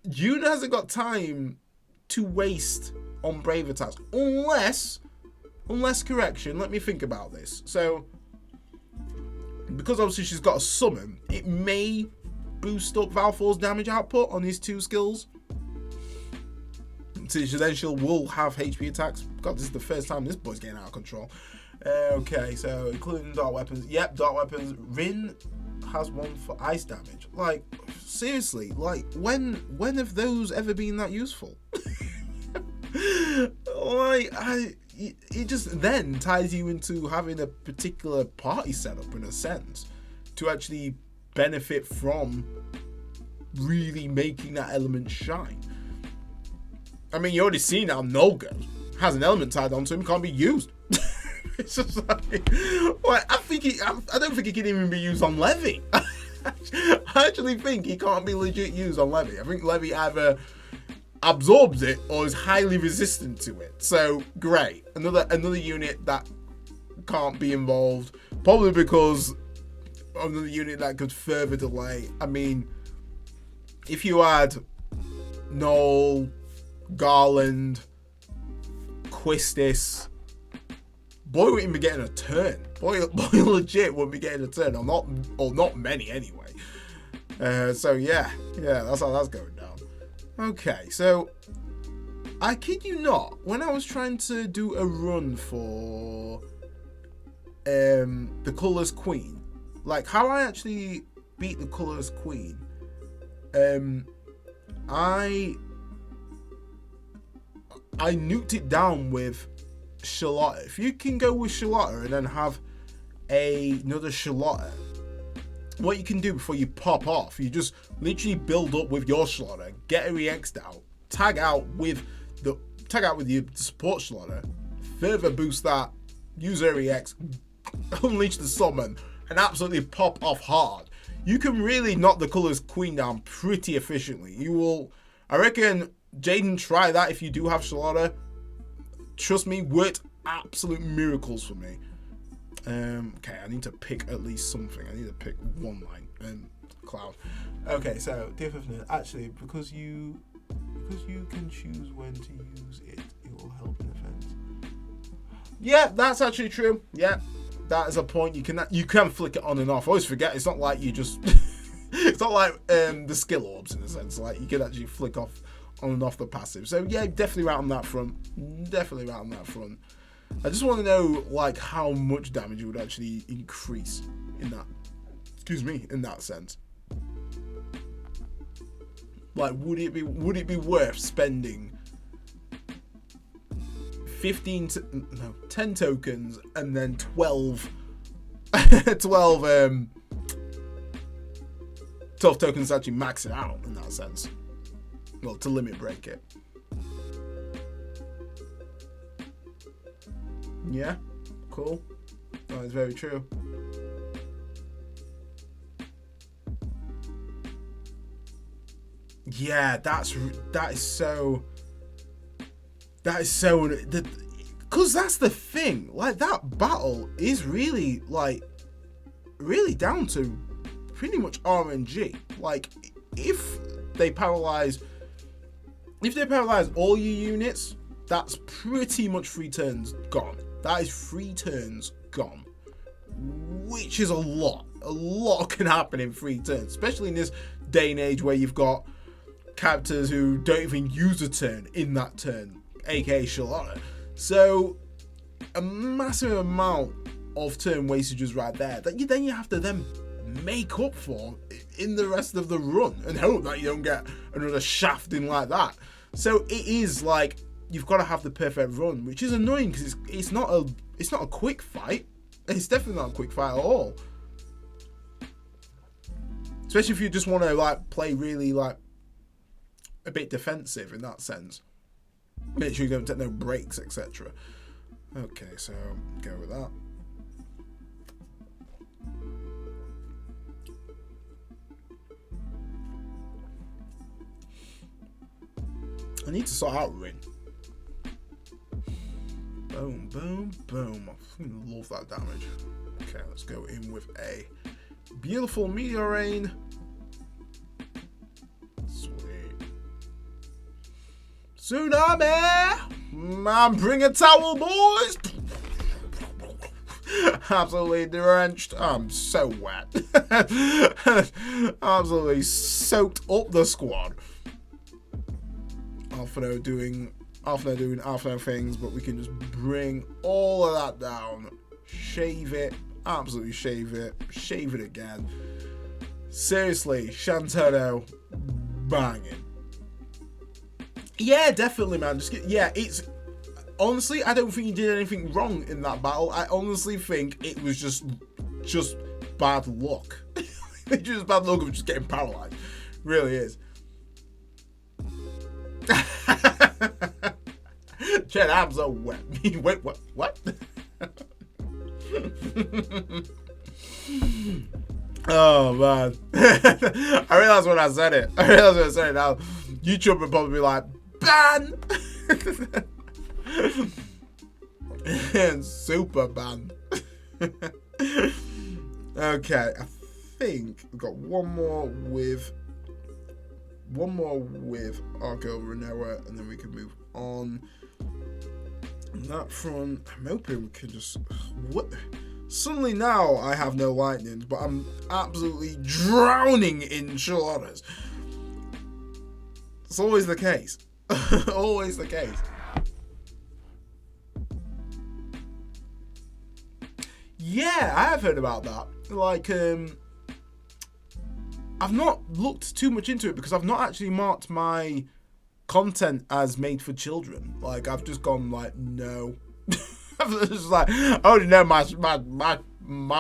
Yuna hasn't got time to waste on brave attacks unless correction. Let me think about this. So, because obviously she's got a summon, it may boost up Valfor's damage output on these two skills. So then will have HP attacks. God, this is the first time this boy's getting out of control. Okay, so including dark weapons. Yep, dark weapons. Rin has one for ice damage. Like, seriously, like when have those ever been that useful? Like, it just then ties you into having a particular party setup in a sense to actually benefit from really making that element shine. I mean, you already seen how Nolga has an element tied onto him, can't be used. It's just like, well, I don't think he can even be used on Levy. I actually think he can't be legit used on Levy. I think Levy either absorbs it or is highly resistant to it. So great, another unit that can't be involved, probably because another unit that could further delay. I mean, if you had Noel, Garland, Quistis, boy wouldn't be getting a turn. Boy legit wouldn't be getting a turn, or not many anyway. So yeah, that's how that's going down. Okay, so I kid you not, when I was trying to do a run for the Colours Queen, like how I actually beat the Colours Queen, I nuked it down with Charlotta. If you can go with Charlotta and then have another Charlotta, what you can do before you pop off, you just literally build up with your Charlotta, get her EX'd out, tag out with your support Charlotta, further boost that, use her EX, unleash the summon, and absolutely pop off hard. You can really knock the Colours Queen down pretty efficiently. I reckon, Jaden, try that if you do have Charlotta. Trust me, worked absolute miracles for me. Okay, I need to pick at least something. I need to pick one line. Cloud. Okay, so Dffoo, actually, because you can choose when to use it, it will help in defense. Yeah, that's actually true. Yeah, that is a point. You can flick it on and off. I always forget. It's not like you just. It's not like the skill orbs in a sense. Like you can actually flick off on and off the passive. So yeah, definitely right on that front. I just want to know like how much damage it would actually increase in that. In that sense. Like, would it be worth spending 10 tokens and then 12 tokens to actually max it out in that sense? Well, to limit break it. Yeah, cool. That is very true. Yeah, that is so because that's the thing. Like that battle is really down to pretty much RNG. Like if they paralyze all your units, that's pretty much 3 turns gone. That is 3 turns gone, which is a lot. A lot can happen in 3 turns, especially in this day and age where you've got characters who don't even use a turn in that turn, aka Charlotta. So a massive amount of turn wastages right there that you have to then make up for in the rest of the run and hope that you don't get another shafting like that. So it is like you've got to have the perfect run, which is annoying because it's not a quick fight. It's definitely not a quick fight at all. Especially if you just want to like play really like a bit defensive in that sense. Make sure you don't take no breaks, etc. Okay, so go with that. I need to sort out Rin. Boom, boom, boom. I love that damage. Okay, let's go in with a beautiful Meteor Rain. Tsunami! Man, bring a towel, boys! Absolutely drenched. I'm so wet. Absolutely soaked up the squad. Alphano doing Alphano things, but we can just bring all of that down. Shave it. Absolutely shave it. Shave it again. Seriously, Shantano banging. Yeah, definitely, man. It's honestly, I don't think you did anything wrong in that battle. I honestly think it was just bad luck. It's just bad luck of just getting paralyzed. Really is. Chet, I'm so wet. Wait, what? Oh man. I realized when I said it. Now YouTube would probably be like, ban! And super ban. Okay, I think we've got one more with our girl Renoa, and then we can move on. On that front, I'm hoping we can just... What? Suddenly now I have no lightnings, but I'm absolutely drowning in shoulders. It's always the case. Always the case. Yeah, I have heard about that. Like, I've not looked too much into it because I've not actually marked my content as made for children. Like, I've just gone like, no. I'm just like, I already know my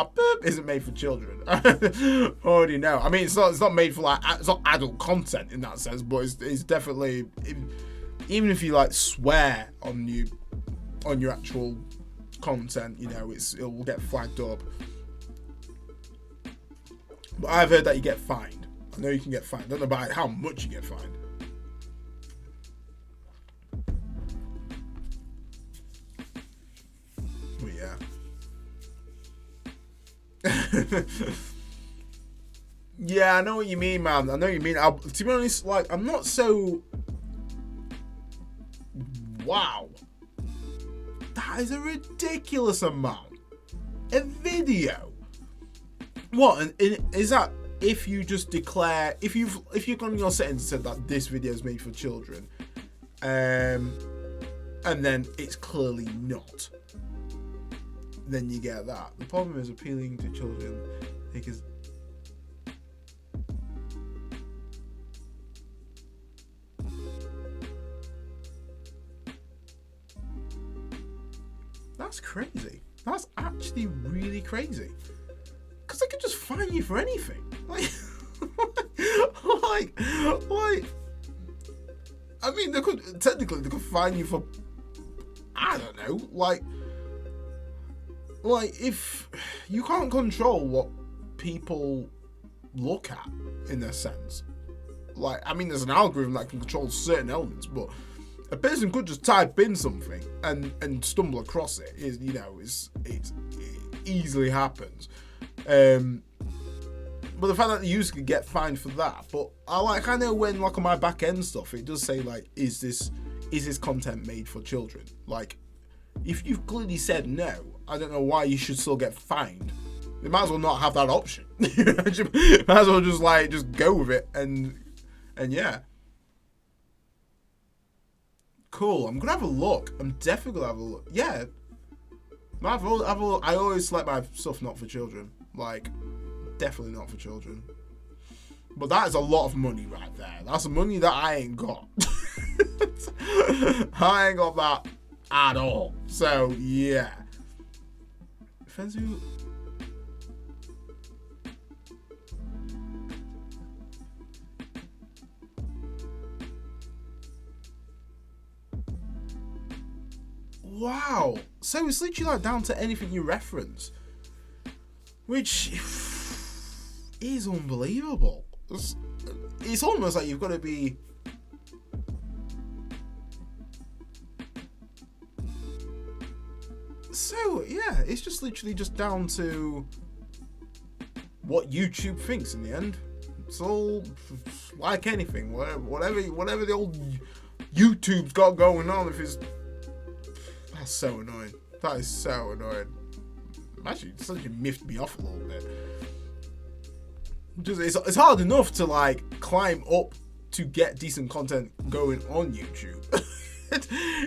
poop isn't made for children. I already know. I mean, it's not made for like, it's not adult content in that sense, but it's definitely, even if you like swear on your actual content, you know, it will get flagged up. But I've heard that you get fined. I know you can get fined. I don't know about how much you get fined. But yeah. Yeah, I know what you mean, man. I know what you mean. To be honest, like, I'm not so... Wow. That is a ridiculous amount. A video. What? And is that if you just declare... If you've gone in your settings and said that this video is made for children, and then it's clearly not, then you get that. The problem is appealing to children because... That's crazy. That's actually really crazy. Because they could just fine you for anything. Like, I mean, they could fine you for, I don't know, like if you can't control what people look at, in a sense. Like, I mean, there's an algorithm that can control certain elements, but a person could just type in something and stumble across it. You know, it easily happens. But the fact that the user could get fined for that, but I know when, like, on my back end stuff, it does say, like, is this content made for children? Like, if you've clearly said no, I don't know why you should still get fined. They might as well not have that option. Might as well just go with it and yeah. Cool. I'm gonna have a look. I'm definitely gonna have a look. Yeah. I always select my stuff not for children. Like, definitely not for children. But that is a lot of money right there. That's money that I ain't got. I ain't got that at all. So, yeah. Fenzu... Wow. So it's literally like down to anything you reference. Which is unbelievable. It's almost like you've got to be... So, yeah, it's just literally just down to what YouTube thinks in the end. It's all like anything. Whatever the old YouTube's got going on, if it's... That's so annoying. That is so annoying. Actually, it's actually miffed me off a little bit. Just it's hard enough to like climb up to get decent content going on YouTube.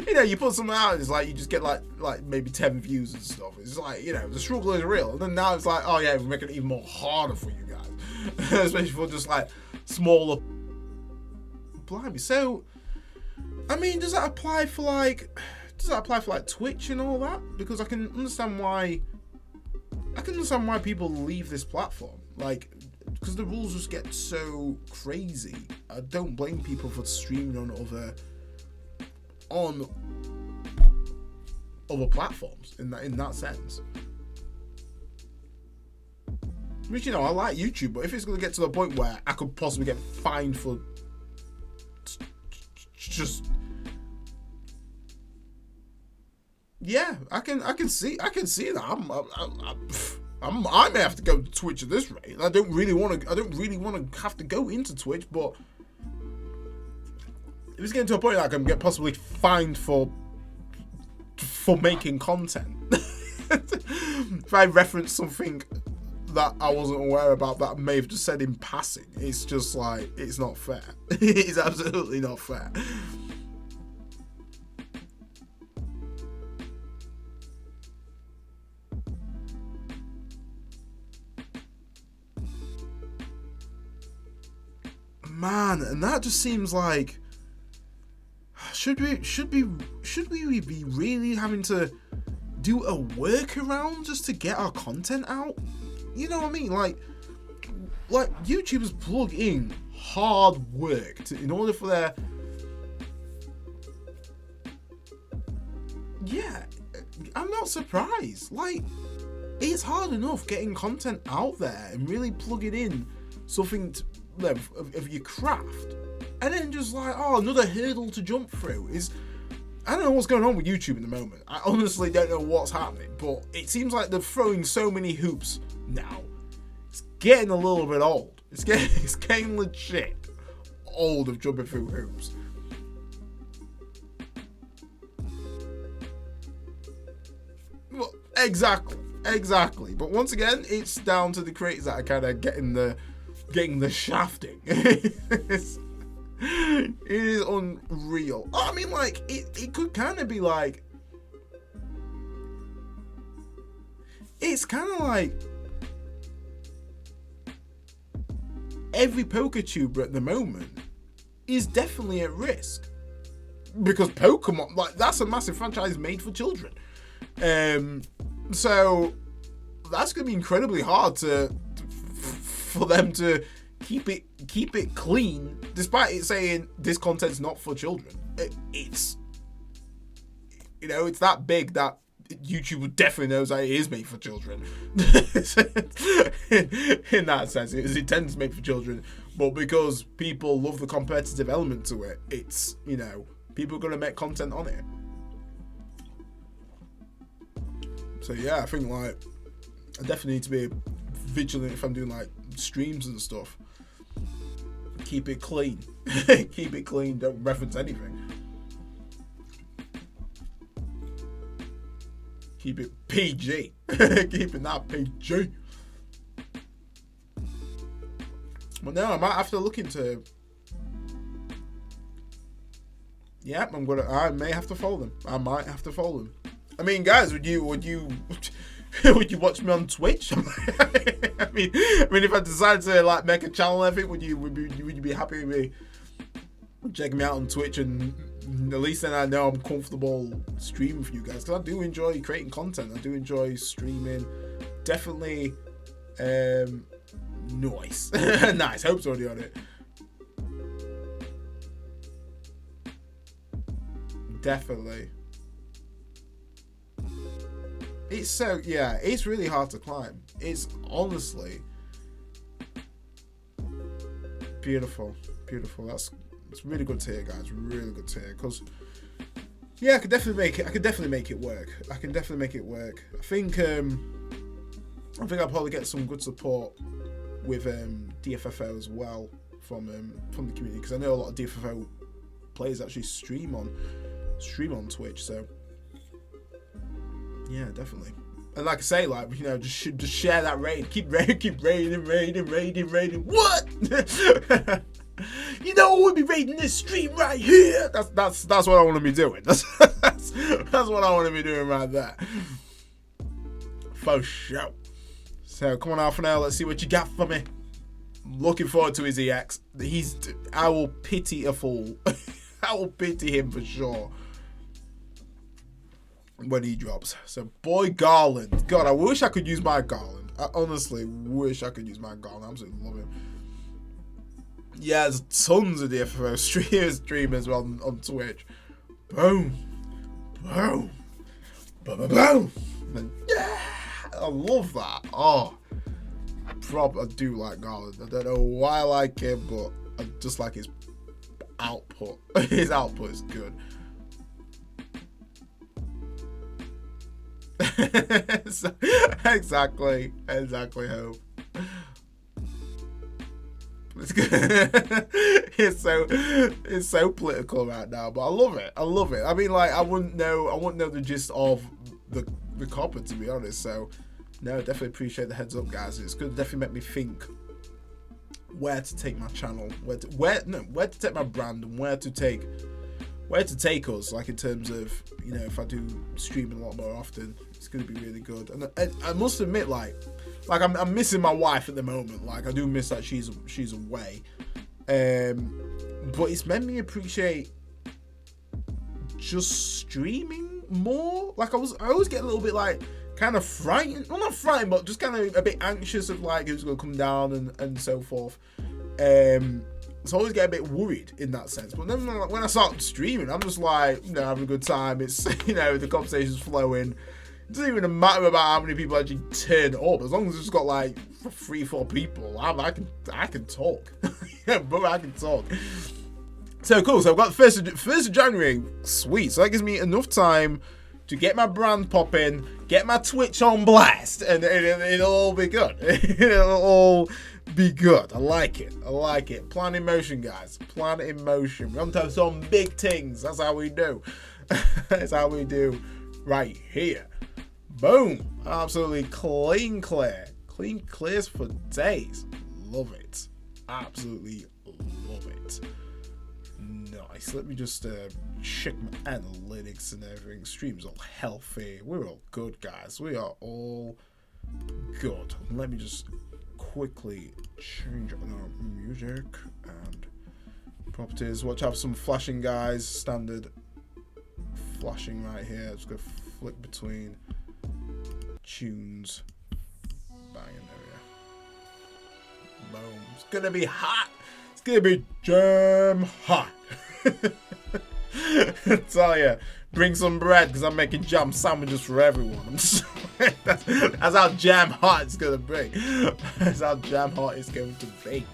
You know, you put something out and it's like you just get like maybe 10 views and stuff. It's like, you know, the struggle is real. And then now it's like, oh yeah, we're making it even more harder for you guys. Especially for just like smaller... Blimey. So, I mean, does that apply for like Twitch and all that? Because I can understand why people leave this platform. Like, because the rules just get so crazy. I don't blame people for streaming on other platforms in that sense. Which, you know, I like YouTube, but if it's going to get to the point where I could possibly get fined for just... Yeah, I can see that. I may have to go to Twitch at this rate. I don't really want to have to go into Twitch, but if it's getting to a point that I can get possibly fined for making content. If I reference something that I wasn't aware about that I may have just said in passing, it's just like, it's not fair. It's absolutely not fair. Man, and that just seems like, should we be really having to do a workaround just to get our content out? You know what I mean? Like YouTubers plug in hard work in order for their... Yeah, I'm not surprised. Like, it's hard enough getting content out there and really plugging in something of your craft, and then just like, oh, another hurdle to jump through is... I don't know what's going on with YouTube at the moment. I honestly don't know what's happening, but it seems like they're throwing so many hoops now. It's getting a little bit old. It's getting legit old of jumping through hoops. Well, exactly. But once again, it's down to the creators that are kind of getting the shafting. It is unreal. I mean, like, it could kind of be like... It's kind of like... Every poker tuber at the moment is definitely at risk. Because Pokemon, like, that's a massive franchise made for children. So, that's going to be incredibly hard for them to keep it clean, despite it saying this content's not for children. It's, you know, it's that big that YouTube definitely knows that it is made for children. In that sense, it's intended to be made for children, but because people love the competitive element to it, it's, you know, people are going to make content on it. So yeah, I think, like, I definitely need to be vigilant if I'm doing, like, streams and stuff. Keep it clean. Keep it clean, don't reference anything. Keep it PG. Keeping that PG. But no, I might have to look into... Yeah, I may have to follow them. I might have to follow them. I mean, guys, would you would you watch me on Twitch? I mean, if I decided to, like, make a channel, I think, would you be happy with me checking me out on Twitch? And at least then I know I'm comfortable streaming for you guys, because I do enjoy creating content. I do enjoy streaming. Definitely, nice. Nice. Hope's already on it. Definitely. It's so, yeah, it's really hard to climb. It's honestly beautiful. It's really good to hear, guys. Really good to hear, because yeah, I could definitely make it work. I think I'll probably get some good support with Dffoo as well from the community, because I know a lot of Dffoo players actually stream on Twitch. So yeah, definitely. And like I say, like, you know, just share that raid. Keep raiding. What? You know, we'll be raiding this stream right here. That's what I want to be doing. That's what I want to be doing right there. For sure. So come on, Alpha now. Let's see what you got for me. Looking forward to his EX. I will pity a fool. I will pity him for sure when he drops. So, boy, Garland. God, I wish I could use my Garland. I honestly wish I could use my Garland. I absolutely love him. Yeah, there's tons of Dffoo streamers on Twitch. Boom. And yeah, I love that. Oh, I do like Garland. I don't know why I like him, but I just like his output. His output is good. Exactly, hope. It's so political right now, but I love it. I mean, like, I wouldn't know the gist of the copper, to be honest. So no, definitely appreciate the heads up, guys. It's gonna definitely make me think where to take my channel, where to take my brand, and where to take us, like, in terms of, you know, if I do streaming a lot more often, it's gonna be really good. And I must admit, like I'm missing my wife at the moment. Like, I do miss that she's away, but it's made me appreciate just streaming more. Like, I always get a little bit, like, kind of frightened, well, not frightened, but just kind of a bit anxious of, like, who's gonna come down and so forth. So I always get a bit worried in that sense. But then when I start streaming, I'm just like, you know, having a good time. It's, you know, the conversation's flowing. It doesn't even matter about how many people actually turn up. As long as it's got like 3-4 people, I can talk. Yeah, but I can talk. So cool. So I've got the 1st of January. Sweet. So that gives me enough time to get my brand popping, get my Twitch on blast, and it'll all be good. It'll all be good. I like it. Plan in motion, guys. Plan in motion. We're on to some big things. That's how we do. That's how we do right here. Boom. Absolutely clean clears for days. Love it. Absolutely love it. Nice. Let me just check my analytics and everything. Stream's all healthy. We're all good, guys. We are all good. Let me just quickly change on our music and properties. Watch out for some flashing, guys. Standard flashing right here. Just gonna flick between tunes. Bang, there we go. Boom. It's gonna be hot. It's gonna be jam hot. I tell you, bring some bread because I'm making jam sandwiches for everyone. I'm just, that's how jam hot it's gonna be. That's how jam hot it's going to be.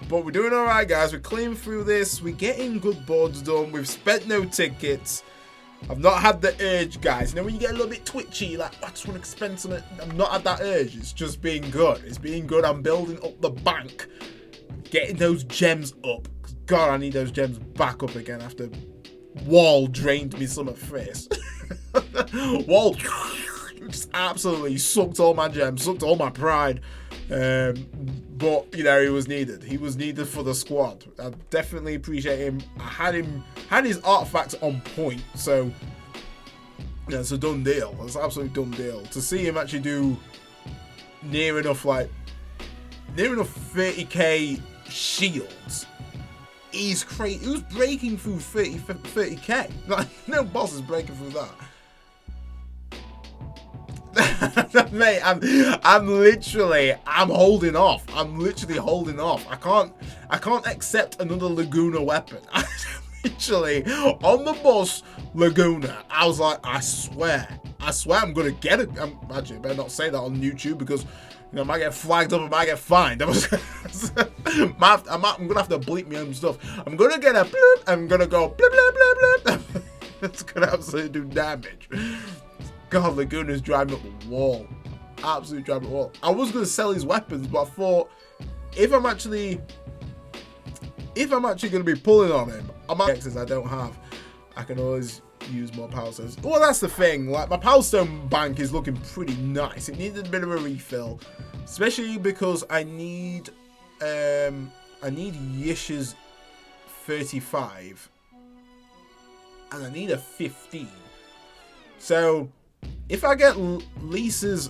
But we're doing all right, guys. We're clearing through this. We're getting good boards done. We've spent no tickets. I've not had the urge, guys. You know when you get a little bit twitchy, like, I just want to spend some. I've not had that urge. It's just being good. It's being good. I'm building up the bank, getting those gems up. God, I need those gems back up again after Wall drained me some at first. Wall just absolutely sucked all my gems, sucked all my pride. But, you know, he was needed. He was needed for the squad. I definitely appreciate him. I had his artifacts on point, so yeah, it's a done deal. It's an absolute done deal. To see him actually do near enough 30k shields. He's crazy. Who's breaking through 30k? Like, no boss is breaking through that. Mate, I'm holding off. I'm literally holding off. I can't accept another Laguna weapon. I'm literally on the bus, Laguna. I was like, I swear I'm gonna get it. Actually, I better not say that on YouTube because, you know, I might get flagged up, I might get fined. I'm gonna have to bleep my own stuff. I'm gonna get a bloop, I'm gonna go bloop, bloop, bloop, bloop. It's gonna absolutely do damage. God, Laguna's driving up the wall. Absolutely driving up the wall. I was gonna sell his weapons, but I thought, if I'm actually gonna be pulling on him, I might, I don't have, I can always use more power stones. Well, that's the thing, like, my power stone bank is looking pretty nice. It needed a bit of a refill, especially because I need Yish's 35 and I need a 15. So if I get Lisa's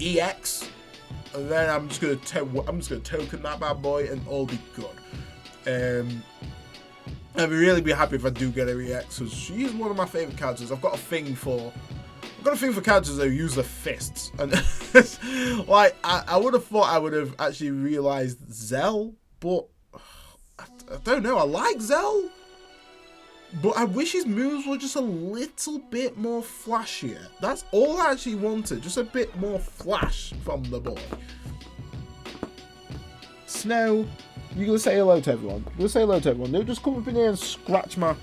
EX, then I'm just gonna token that bad boy and all be good. I'd really be happy if I do get her EX, because she's one of my favourite characters. I've got a thing for characters that use their fists, and like I would have thought I would have actually realised Zell, but I don't know. I like Zell, but I wish his moves were just a little bit more flashier. That's all I actually wanted, just a bit more flash from the boy. Snow. You're gonna say hello to everyone. You're gonna say hello to everyone. Don't just come up in here and scratch my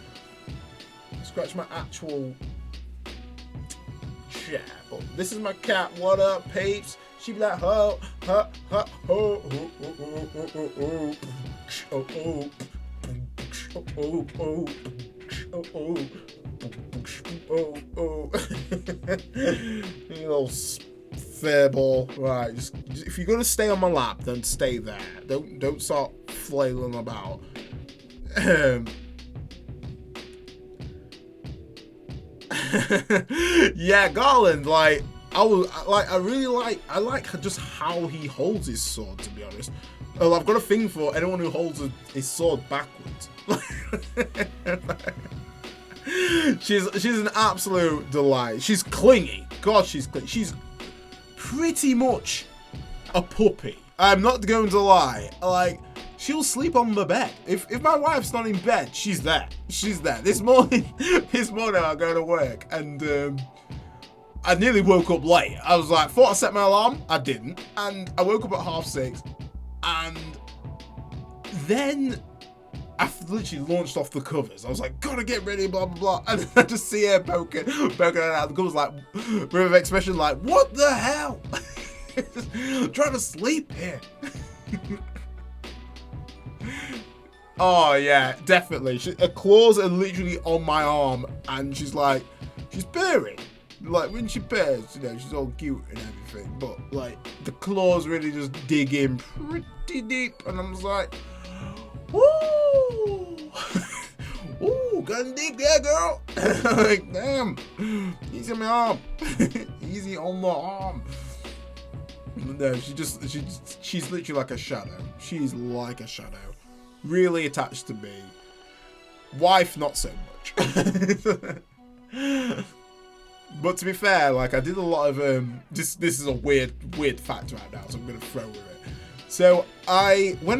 actual Yeah, but this is my cat. What up, peeps? She be like, ho, ho, ho, ho, ho, ho, ho, ho, ho, oh, oh, oh, oh, oh, oh, oh, you little fairball. Right, just if you're gonna stay on my lap, then stay there. Don't start flailing about. Yeah, Garland, like I like just how he holds his sword, to be honest. Well, I've got a thing for anyone who holds his sword backwards. She's an absolute delight. She's clingy. God, she's clingy. She's pretty much a puppy. I'm not going to lie. Like, she'll sleep on the bed. If my wife's not in bed, she's there. She's there. This morning I'm going to work, and I nearly woke up late. I was like, thought I set my alarm. I didn't, and I woke up at 6:30, and then I literally launched off the covers. I was like, gotta get ready, blah, blah, blah. And I just see her poking it out. The covers like, with an expression like, what the hell? Trying to sleep here. Oh, yeah, definitely. Her claws are literally on my arm, and she's purring. Like, when she purrs, you know, she's all cute and everything. But, like, the claws really just dig in pretty deep. And I'm just like, woo! Ooh, gun deep there, girl. Like, damn. Easy on my arm. Easy on the arm. No, she's literally like a shadow. She's like a shadow. Really attached to me. Wife, not so much. But to be fair, like, I did a lot of this is a weird fact right now, so I'm gonna throw with it. So when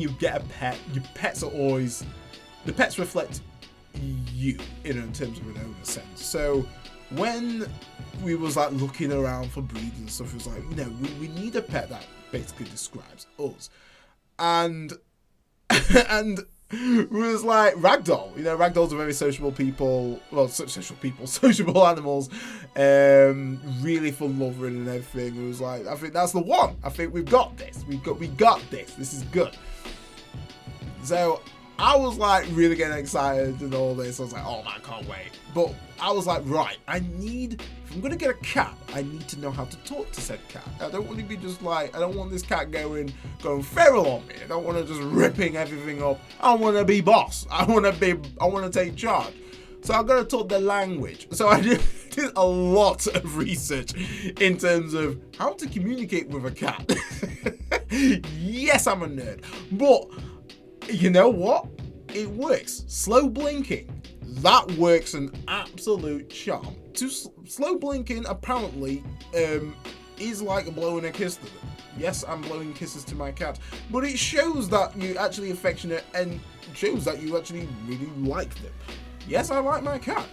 you get a pet, your pets are always, the pets reflect you in terms of an owner sense. So when we was like looking around for breeds and stuff, it was like, you know, we need a pet that basically describes us. And it was like ragdoll. You know, ragdolls are very sociable people. Well, sociable animals. Really fun loving and everything. It was like, I think that's the one. I think we've got this. We got this. This is good. So I was like really getting excited and all this. I was like, oh man, I can't wait. But I was like, right, if I'm gonna get a cat, I need to know how to talk to said cat. I don't want to be just like, I don't want this cat going feral on me. I don't want to just ripping everything up. I want to be boss. I want to take charge. So I'm gonna talk the language. So I did a lot of research in terms of how to communicate with a cat. Yes, I'm a nerd, but you know what? It works. Slow blinking. That works an absolute charm. Slow blinking apparently is like blowing a kiss to them. Yes, I'm blowing kisses to my cat, but it shows that you're actually affectionate and shows that you actually really like them. Yes, I like my cat.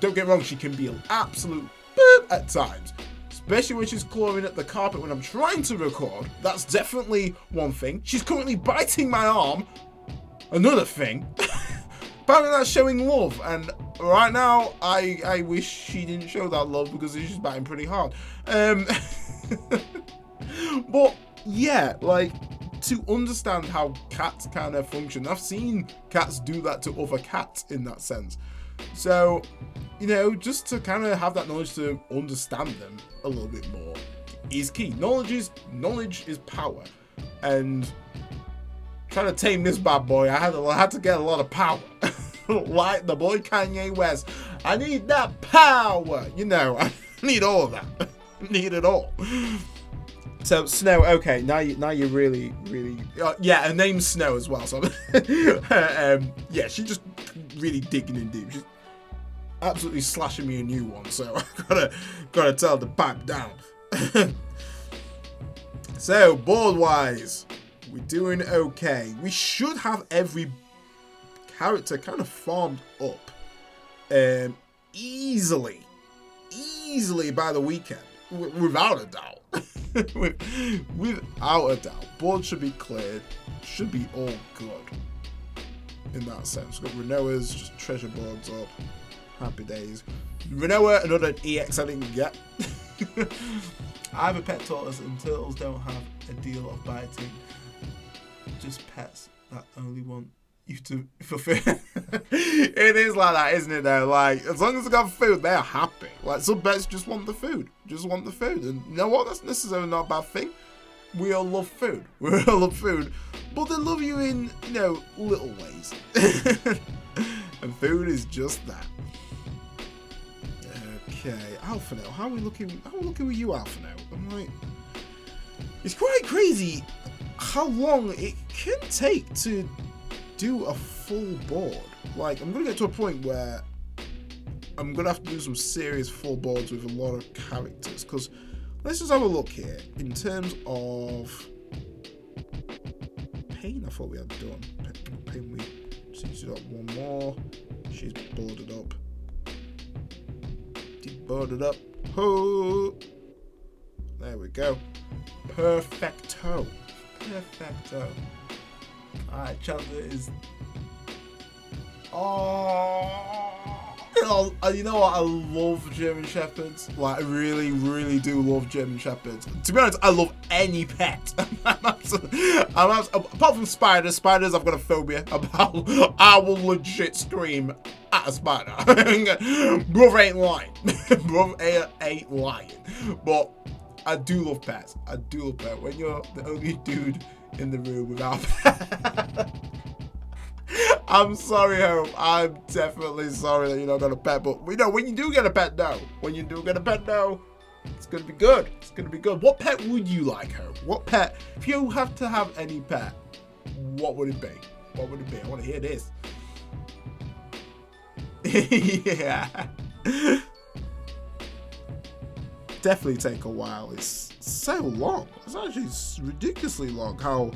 Don't get me wrong, she can be an absolute boop at times. Especially when she's clawing at the carpet when I'm trying to record. That's definitely one thing. She's currently biting my arm. Another thing. Apparently that's showing love, and right now I wish she didn't show that love because she's biting pretty hard. But yeah, like, to understand how cats kind of function, I've seen cats do that to other cats in that sense. So, you know, just to kind of have that knowledge to understand them a little bit more is key. Knowledge is power, and trying to tame this bad boy, I had to get a lot of power. Like the boy Kanye West, I need that power. You know, I need all of that. I need it all. So Snow, okay, now you're really, yeah, her name's Snow as well. So yeah, she's just really digging in deep. She's absolutely slashing me a new one. So I gotta tell her to pipe down. So board wise, we're doing okay. We should have every character kind of farmed up easily by the weekend, without a doubt. Without a doubt, board should be cleared, should be all good in that sense. We've got Renoas, just treasure boards up, happy days. Renoa, another EX I didn't get. I have a pet tortoise and turtles don't have a deal of biting. Just pets that only want you to fulfill. It is like that, isn't it though? Like, as long as they got food, they're happy. Like, some pets just want the food. Just want the food. And you know what? That's necessarily not a bad thing. We all love food. We all love food. But they love you in, you know, little ways. And food is just that. Okay, Alphano, how are we looking with you, Alphano? I'm like, it's quite crazy how long it can take to do a full board. Like, I'm gonna get to a point where I'm gonna have to do some serious full boards with a lot of characters, because let's just have a look here in terms of Pain. I thought we had done Pain. She's got one more. She's boarded up. Boarded up. Oh, there we go. Perfecto. Alright, Chandler is. Oh, you know what? I love German Shepherds. Like, I really, really do love German Shepherds. To be honest, I love any pet. Apart from spiders. Spiders, I've got a phobia about. I will legit scream at a spider. Brother ain't lying. Brother ain't lying. But I do love pets. I do love pets. When you're the only dude in the room without pet. I'm sorry, Hope. I'm definitely sorry that you're not got a pet. But we know when you do get a pet, though. When you do get a pet, though, it's gonna be good. It's gonna be good. What pet would you like, Hope? What pet? If you have to have any pet, what would it be? What would it be? I want to hear this. Yeah. Definitely take a while. It's so long. It's actually ridiculously long how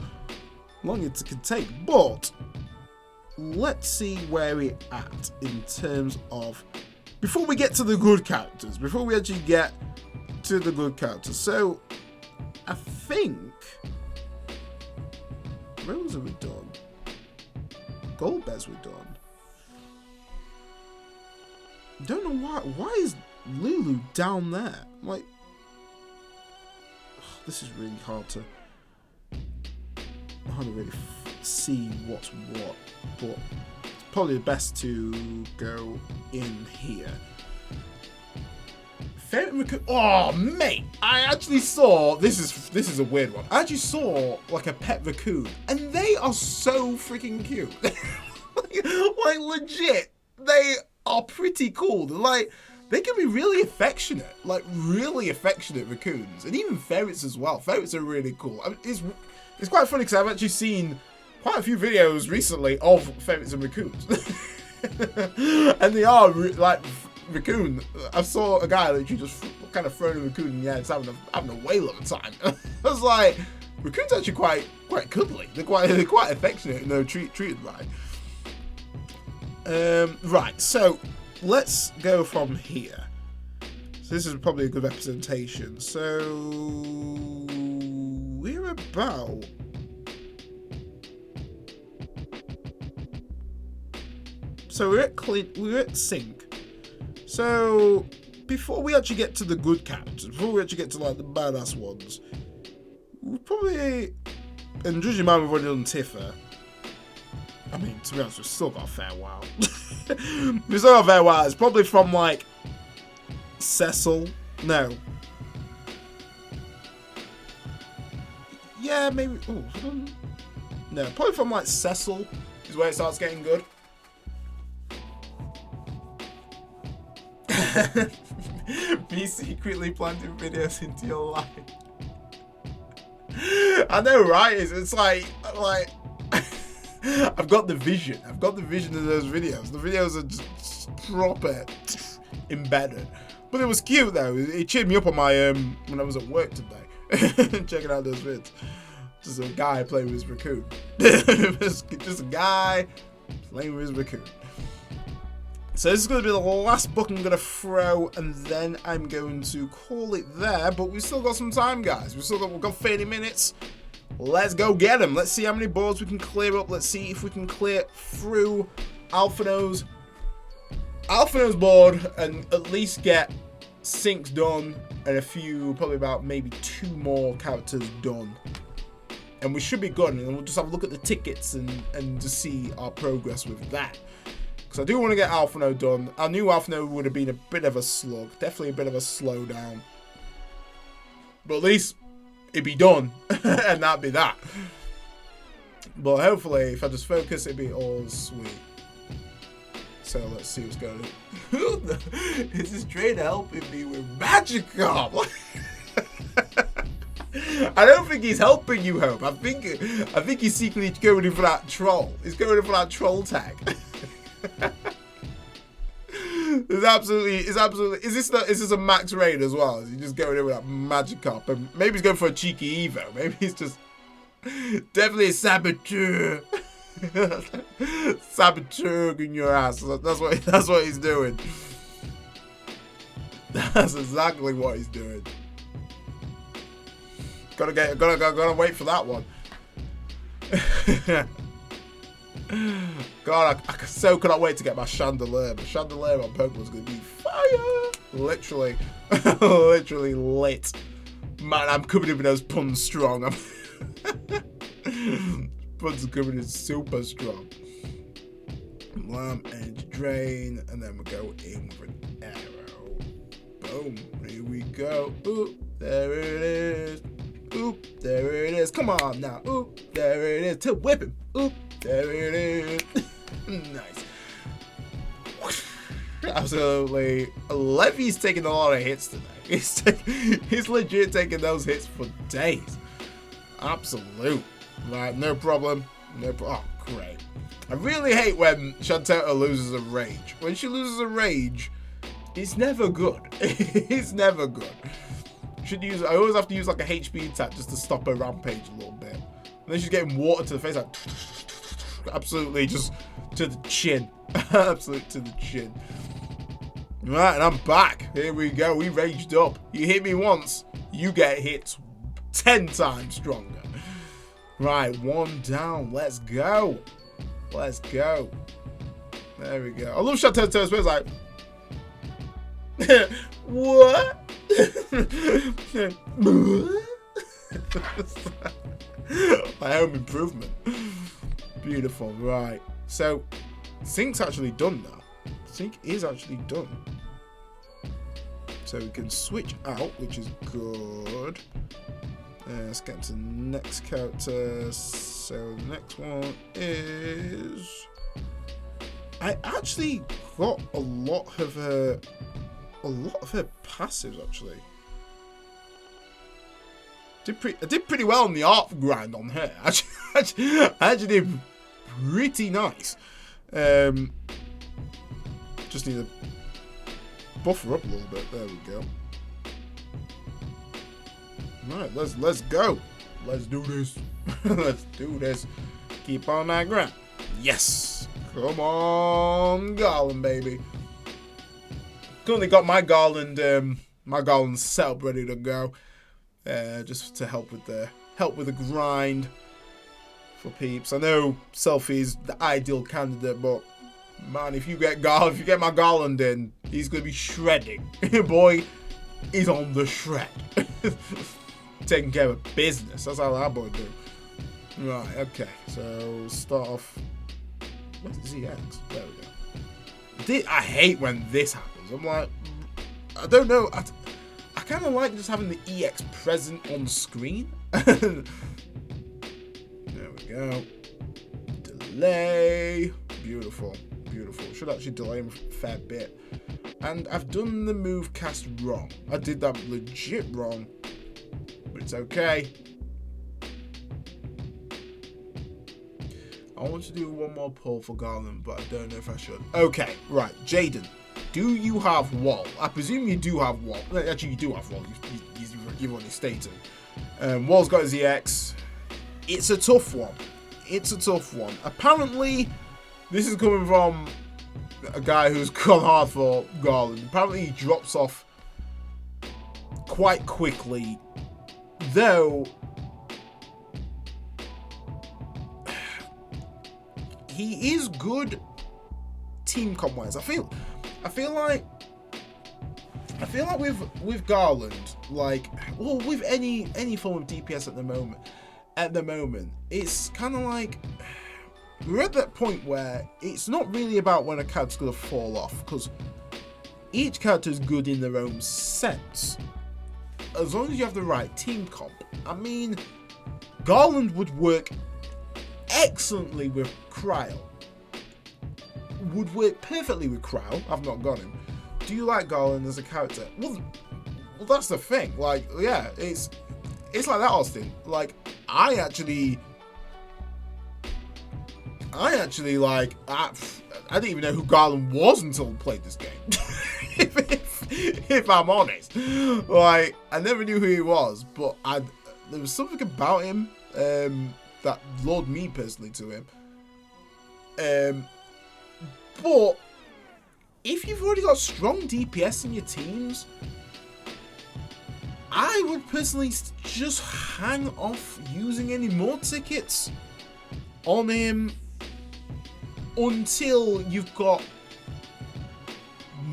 long it can take. But let's see where we're at in terms of, before we get to the good characters, before we actually get to the good characters. So I think, Rose are we done? Gold Bears we're done. Don't know why is Lulu down there? Like, this is really hard to really see what's what, but it's probably the best to go in here. Oh mate, I actually saw, this is a weird one. I actually saw like a pet raccoon, and they are so freaking cute. like legit, they are pretty cool. They're like, they can be really affectionate, like really affectionate raccoons, and even ferrets as well. Ferrets are really cool. I mean, it's quite funny because I've actually seen quite a few videos recently of ferrets and raccoons. And they are like raccoon. I saw a guy literally just kind of throwing a raccoon in the air, having a whale of a time. I was like, raccoons are actually quite cuddly. They're quite affectionate and they're treated right. Right, so let's go from here. So this is probably a good representation. So we're about. So we're at sync. So before we actually get to the good characters, before we actually get to like the badass ones, we'll probably, and judging by we've already done Dffoo. I mean, to be honest, we've still got a fair while. We've still got a fair while. It's probably from like Cecil. No. Yeah, maybe. Oh, no, probably from like Cecil is where it starts getting good. Be secretly planting videos into your life. I know, right? It's like I've got the vision. I've got the vision of those videos. The videos are just proper embedded. But it was cute though. It cheered me up on my when I was at work today. Checking out those vids. Just a guy playing with his raccoon. Just a guy playing with his raccoon. So this is going to be the last book I'm going to throw, and then I'm going to call it there. But we've still got some time, guys. We've got 30 minutes. Let's go get them. Let's see how many boards we can clear up. Let's see if we can clear through Alphino's Alphina's board and at least get syncs done and a few, probably about maybe 2 more characters done. And we should be good, and we'll just have a look at the tickets and just see our progress with that. Because I do want to get Alphino done. I knew Alphino would have been a bit of a slug. Definitely a bit of a slowdown. But at least it'd be done. And that'd be that. But hopefully, if I just focus, it'd be all sweet. So let's see what's going on. Is this trainer helping me with Magikarp? I don't think he's helping you, Hope. I think he's secretly going in for that troll. He's going in for that troll tag. Is this a max raid as well? Is he just going in with that Magikarp? And maybe he's going for a cheeky Evo. Maybe he's just definitely a saboteur. Saboteur in your ass. That's what he's doing. That's exactly what he's doing. Gotta wait for that one. God, I so cannot wait to get my Chandelier. My Chandelier on Pokemon's gonna be fire. Literally, literally lit. Man, I'm coming in with those puns strong. Puns are coming in super strong. Lamb, Energy Drain, and then we go in with an arrow. Boom, here we go. Ooh, there it is. Oop, there it is. Come on now. Oop, there it is. To whip him. Oop, there it is. Nice. Absolutely. Levy's taking a lot of hits today. He's legit taking those hits for days. Absolute. Right, no problem. Oh, great. I really hate when Shantetta loses a rage. When she loses a rage, it's never good. It's never good. I always have to use like a HP attack just to stop her rampage a little bit. And then she's getting water to the face, like absolutely just to the chin. Absolutely to the chin. Right, and I'm back. Here we go. We raged up. You hit me once, you get hit 10 times stronger. Right, 1 down. Let's go. Let's go. There we go. I love Shantetta. It's like, what? My home improvement. Beautiful. Right. So, Sync's actually done now. Sync is actually done. So we can switch out, which is good. Let's get to the next character. So the next one is... I actually got a lot of her passives actually. I did pretty well on the art grind on her. I actually did pretty nice. Just need to buff her up a little bit. There we go. Right, let's go. Let's do this. Let's do this. Keep on that grind. Yes. Come on, Garland, baby. Currently got my Garland set up ready to go. Just to help with the grind for peeps. I know Selfie's the ideal candidate, but man, if you get my Garland in, he's gonna be shredding. Boy, he's on the shred. Taking care of business. That's how that boy do. Right, okay. So start off. What is ZX? There we go. I hate when this happens. I'm like, I don't know. I kind of like just having the EX present on screen. There we go. Delay. Beautiful. Beautiful. Should actually delay him a fair bit. And I've done the move cast wrong. I did that legit wrong. But it's okay. I want to do one more pull for Garland, but I don't know if I should. Okay, right. Jaden, do you have Wall? I presume you do have Wall. Actually, you do have Wall. You've already stated. Wall's got his EX. It's a tough one. It's a tough one. Apparently, this is coming from a guy who's gone hard for Garland. Apparently, he drops off quite quickly. Though, he is good team comp wise. I feel I feel like with Garland, like, well, with any form of DPS at the moment, it's kind of like we're at that point where it's not really about when a character's gonna fall off, because each character is good in their own sense, as long as you have the right team comp. I mean, Garland would work excellently with Cryo. Would work perfectly with Cryo. I've not got him. Do you like Garland as a character? Well, that's the thing. Like, yeah, it's like that, Austin. Like, I actually like, I didn't even know who Garland was until I played this game. if I'm honest, like, I never knew who he was, but there was something about him that lured me personally to him. But if you've already got strong DPS in your teams, I would personally just hang off using any more tickets on him until you've got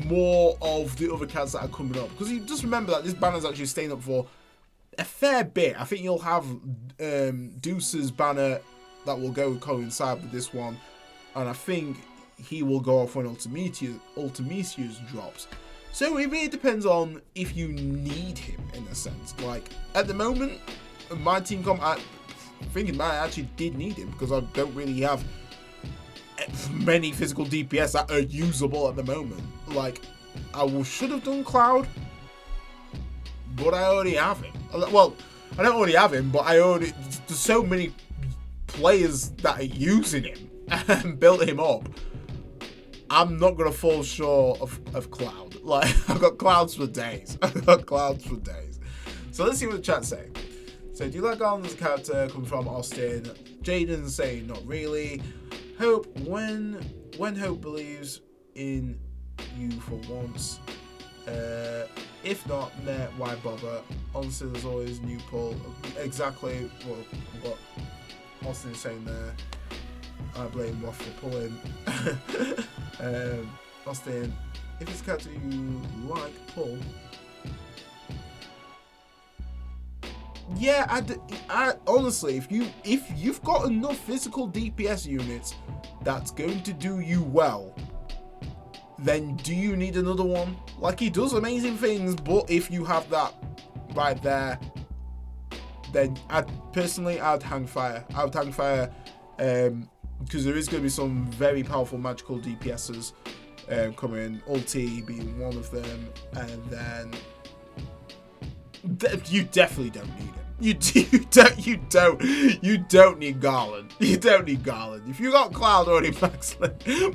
more of the other cards that are coming up. Because you just remember that this banner's actually staying up for a fair bit. I think you'll have Deuce's banner that will coincide with this one, and I think he will go off when Ultimecius drops. So it really depends on if you need him, in a sense. Like, at the moment, my team comp, I actually did need him, because I don't really have many physical DPS that are usable at the moment. Like, I should have done Cloud, but I already have him. Well, I don't already have him, but there's so many players that are using him and built him up. I'm not going to fall short of Cloud. Like, I've got Clouds for days. So let's see what the chat's saying. So, do you like Garland as a character? Coming from Austin. Jaden saying, not really. Hope, when Hope believes in you for once. If not, nah, why bother? Honestly, there's always new pull. Exactly what Austin is saying there. I blame Waff for pulling. Austin, if it's a character you like, pull. Yeah, I honestly, if you've got enough physical DPS units that's going to do you well, then do you need another one? Like, he does amazing things, but if you have that right there, then I'd hang fire. I would hang fire, because there is going to be some very powerful magical DPSs coming, Ulti being one of them, and then you definitely don't need him. You don't need Garland. You don't need Garland. If you got Cloud already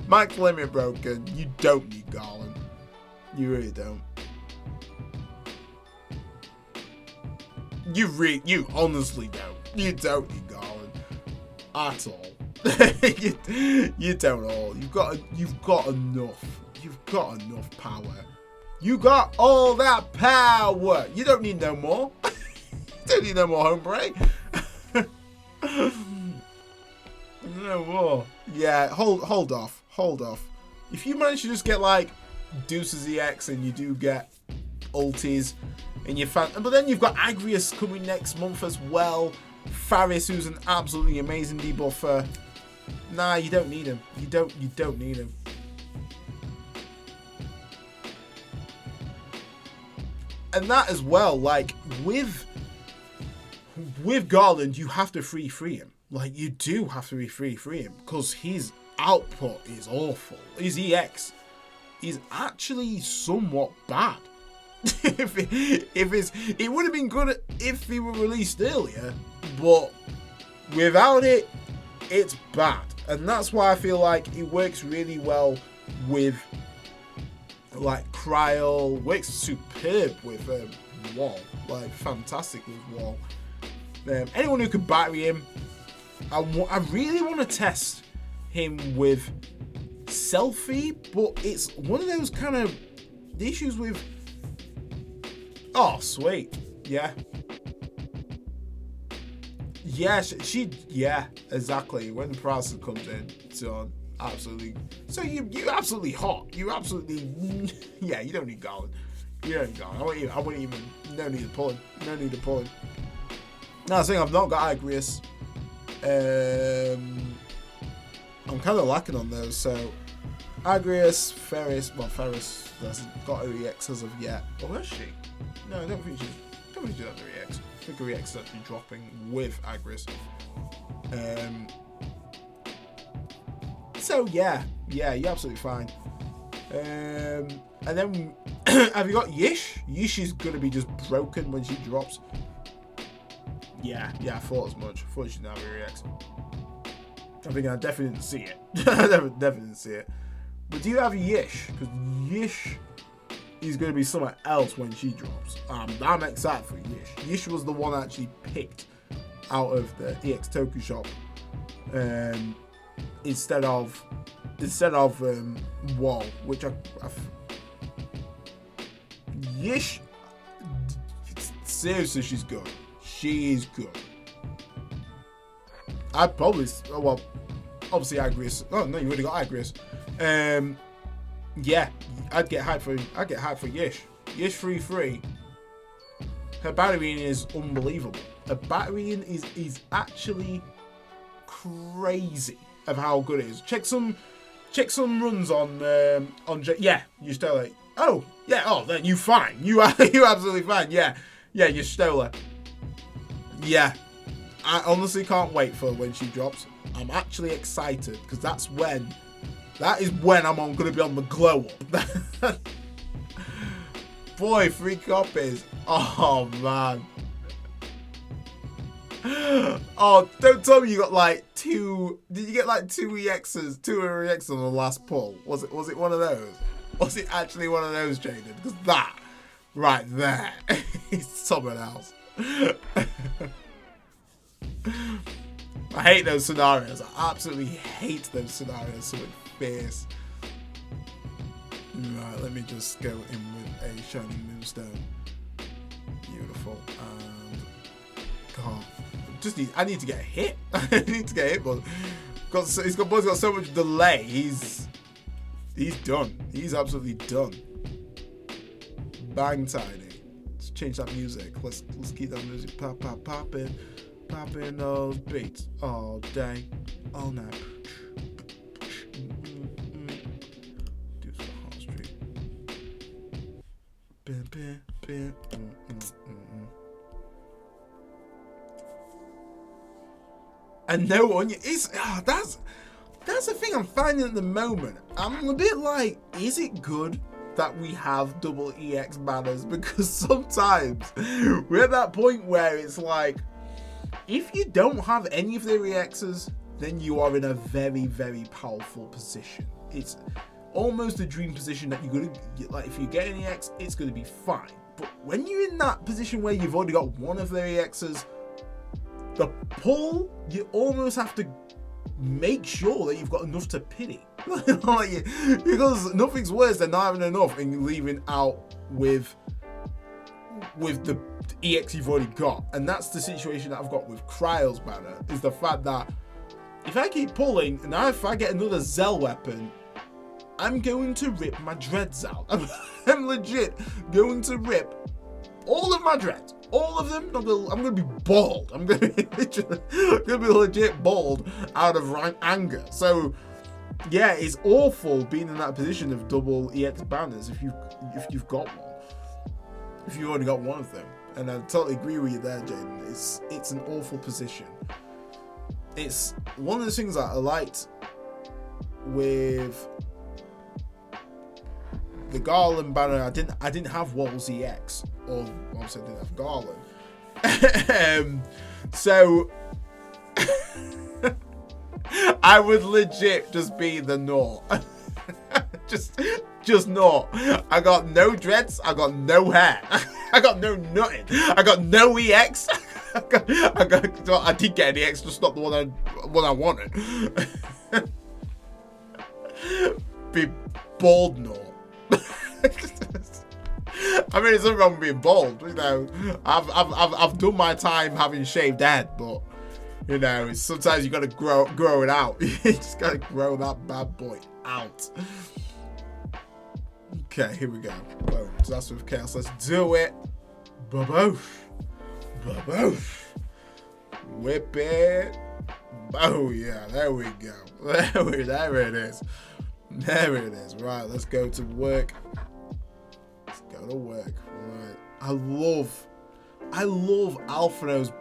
max limit broken, you don't need Garland. You really don't. You honestly don't. You don't need Garland at all. you don't all. You've got enough. You've got enough power. You got all that power. You don't need no more. You don't need no more, hombre. No more. Yeah, hold off. If you manage to just get like Deuce's EX and you do get ultis in your but then you've got Agrius coming next month as well. Faris, who's an absolutely amazing debuffer. Nah, you don't need him. You don't need him. And that as well, like, with Garland, you have to free him. Like, you do have to free him, because his output is awful. His EX is actually somewhat bad. It would have been good if he were released earlier, but without it, it's bad. And that's why I feel like it works really well with, like, Cryo, works superb with Wall, like, fantastic with Wall. Anyone who could battery him, I really want to test him with Selfie, but it's one of those kind of issues with, oh, sweet, yeah. Yeah, yeah, exactly. When the process comes in, so absolutely. So you're absolutely hot. You absolutely, yeah. You don't need Garland. You don't need Garland. I wouldn't even. No need to pull him. No need to pull him. No, I think I've not got Agrius. I'm kind of lacking on those. So Agrius, Ferris. Well, Ferris hasn't got her EX as of yet. Or has she? No, I don't think she's has her EX. I think her EX is actually dropping with Agrius. So yeah, you're absolutely fine. And then have you got Yish? Yish is gonna be just broken when she drops. Yeah, I thought as much. I thought she'd have her EX. I think I definitely didn't see it. I definitely didn't see it. But do you have Yish? Because Yish is going to be somewhere else when she drops. I'm excited for Yish. Yish was the one actually picked out of the EX Toku shop instead of Wall, which I Yish. Seriously, she's good. She is good. I'd probably, obviously Agrius. Oh no, you already got Agrius. Yeah, I'd get hyped for Yish. Yish 3-3. Her battering is unbelievable. Her battering is actually crazy of how good it is. Check some runs on yeah, you stole it. Oh yeah, then you fine. You absolutely fine. Yeah, you stole her. Yeah. I honestly can't wait for when she drops. I'm actually excited because that is when I'm going to be on the glow up. Boy, 3 copies. Oh man. Oh, don't tell me you got like 2. Did you get like 2 EXs? 2 EXs on the last pull? Was it one of those? Was it actually one of those, Jaden? Because that right there is something else. I hate those scenarios. I absolutely hate those scenarios so it's fierce. Right, let me just go in with a Shining Moonstone. Beautiful. And God, I need to get a hit. I need to get a hit, but he's got so much delay. He's done. He's absolutely done. Bang Tiny. Let's change that music. Let's keep that music popping. Popping those beats all day, all night. Do some hot street. And no one is. That's the thing I'm finding at the moment. I'm a bit like, is it good that we have double EX banners? Because sometimes we're at that point where it's like, if you don't have any of their EXs, then you are in a very, very powerful position. It's almost a dream position that you're going to, like, if you get an EX, it's going to be fine. But when you're in that position where you've already got one of their EXs, the pull, you almost have to make sure that you've got enough to pity. Because nothing's worse than not having enough and leaving out with the EX you've already got. And that's the situation that I've got with Cryo's banner, is the fact that if I keep pulling and if I get another Zell weapon, I'm going to rip my dreads out. I'm legit going to rip all of my dreads. All of them. I'm going to be bald. I'm going to be legit bald out of anger. So yeah, it's awful being in that position of double EX banners if you've got one. If you've already got one of them. And I totally agree with you there, Jaden. It's an awful position. It's one of the things that I liked with the Garland banner. I didn't have Walls EX, or obviously I didn't have Garland. So I would legit just be the Gnaw. just Gnaw. I got no dreads. I got no hair. I got no nothing. I got no EX. I did get an EX, just not the one I wanted. Be bald Gnaw. I mean, there's nothing wrong with being bald. You know, I've done my time having shaved head, but You know, sometimes you gotta grow it out. You just gotta grow that bad boy out. Okay, here we go. Boom. So that's with chaos. Let's do it. Baboosh. Baboosh. Whip it. Oh yeah, there we go. There it is. There it is. Right, let's go to work. Let's go to work. Right. I love Alphino's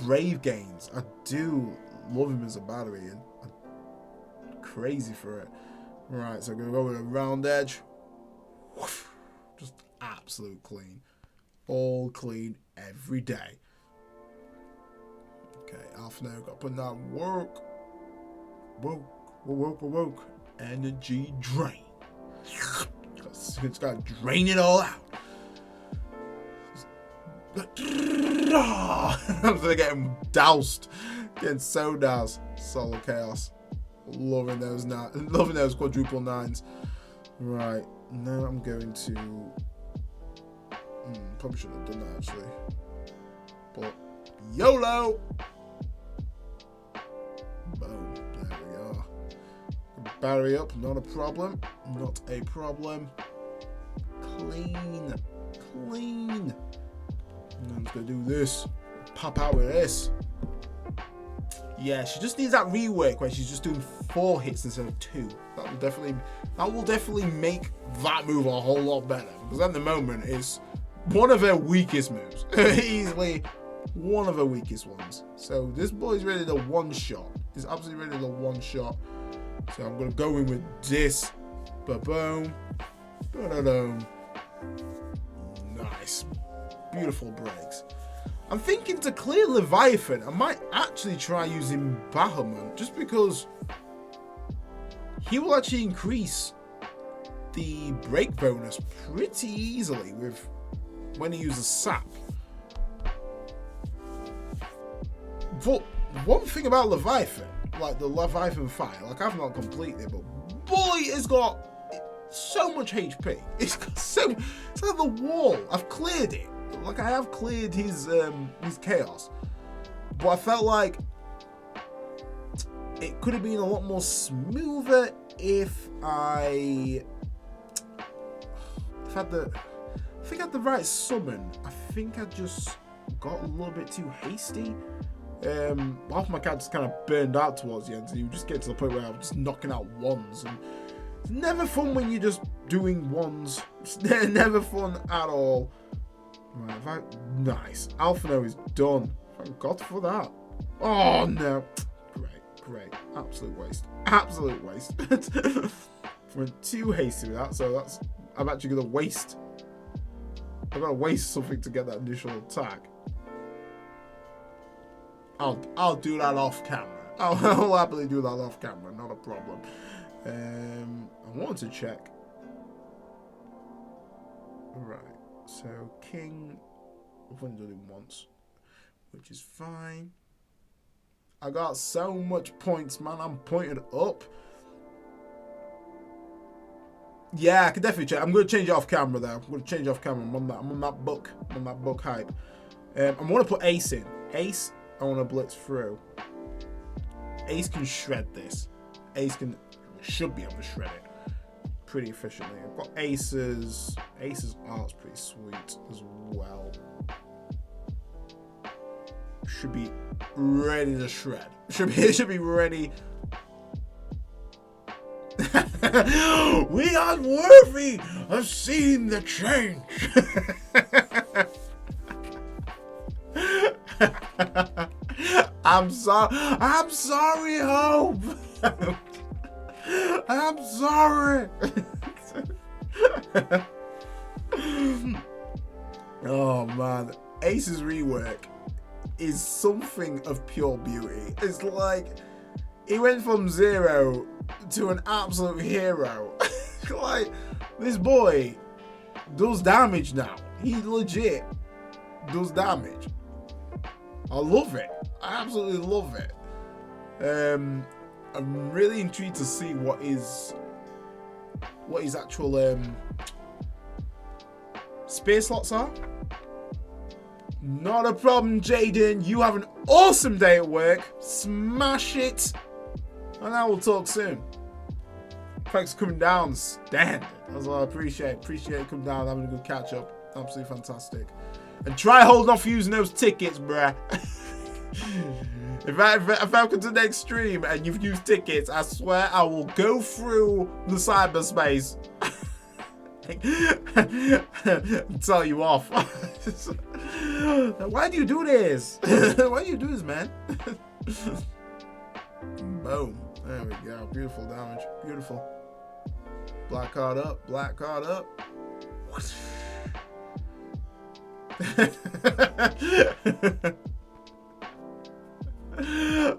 Brave games. I do love him as a battery, and I'm crazy for it. Right, so I'm gonna go with a round edge. Just absolute clean. All clean every day. Okay, Alphino got to put that work. Woke. Energy drain. It's got to drain it all out. I'm gonna get him doused. Getting so doused. Solo chaos. Loving those quadruple nines. Right, now I'm going to probably should have done that actually. But YOLO! Boom. There we are. Battery up, not a problem. Not a problem. Clean. And I'm just gonna do this. Pop out with this. Yeah, she just needs that rework where she's just doing 4 hits instead of 2. That will definitely make that move a whole lot better. Because at the moment it's one of her weakest moves. Easily one of her weakest ones. So this boy's ready to one shot. He's absolutely ready to one shot. So I'm gonna go in with this. Ba-boom. Ba-da-dum. Nice. Beautiful breaks. I'm thinking to clear Leviathan, I might actually try using Bahamut, just because he will actually increase the break bonus pretty easily with when he uses Sap. But one thing about Leviathan, like the Leviathan fight, like I've not completed it, but boy, it's got so much HP. It's got so, it's like the wall. I've cleared it. Like I have cleared his chaos, but I felt like it could have been a lot more smoother if I had the right summon. I think I just got a little bit too hasty. Half my characters kind of burned out towards the end, so you just get to the point where I'm just knocking out ones, and it's never fun when you're just doing ones. It's never fun at all. Right, nice. Alphino is done. Thank God for that. Oh no. Great. Absolute waste. Went too hasty with that, so I'm actually gonna waste. I'm gonna waste something to get that initial attack. I'll do that off camera. I'll happily do that off camera, not a problem. I wanted to check. Right. So King, I've only done it once, which is fine. I got so much points, man. I'm pointed up. Yeah, I can definitely check. I'm gonna change it off camera though. I'm gonna change it off camera. I'm on that book hype. I want to put Ace in. Ace, I want to blitz through. Ace can shred this. Should be able to shred it pretty efficiently. I've got Ace's art's pretty sweet as well. Should be ready to shred. Should be ready. We are worthy of seeing the change. I'm sorry, Hope. I'm sorry. Oh man, Ace's rework is something of pure beauty. It's like he went from 0 to an absolute hero. Like this boy does damage now. He legit does damage. I love it. I absolutely love it. I'm really intrigued to see what his actual spear slots are. Not a problem, Jaden. You have an awesome day at work. Smash it. And I will talk soon. Thanks for coming down, stand. That's what I appreciate. Appreciate you coming down, having a good catch up. Absolutely fantastic. And try holding off using those tickets, bruh. If I come to the next stream and you've used tickets, I swear I will go through the cyberspace and tell you off. Why do you do this? Why do you do this, man? Boom. There we go. Beautiful damage. Beautiful. Black card up. Black card up.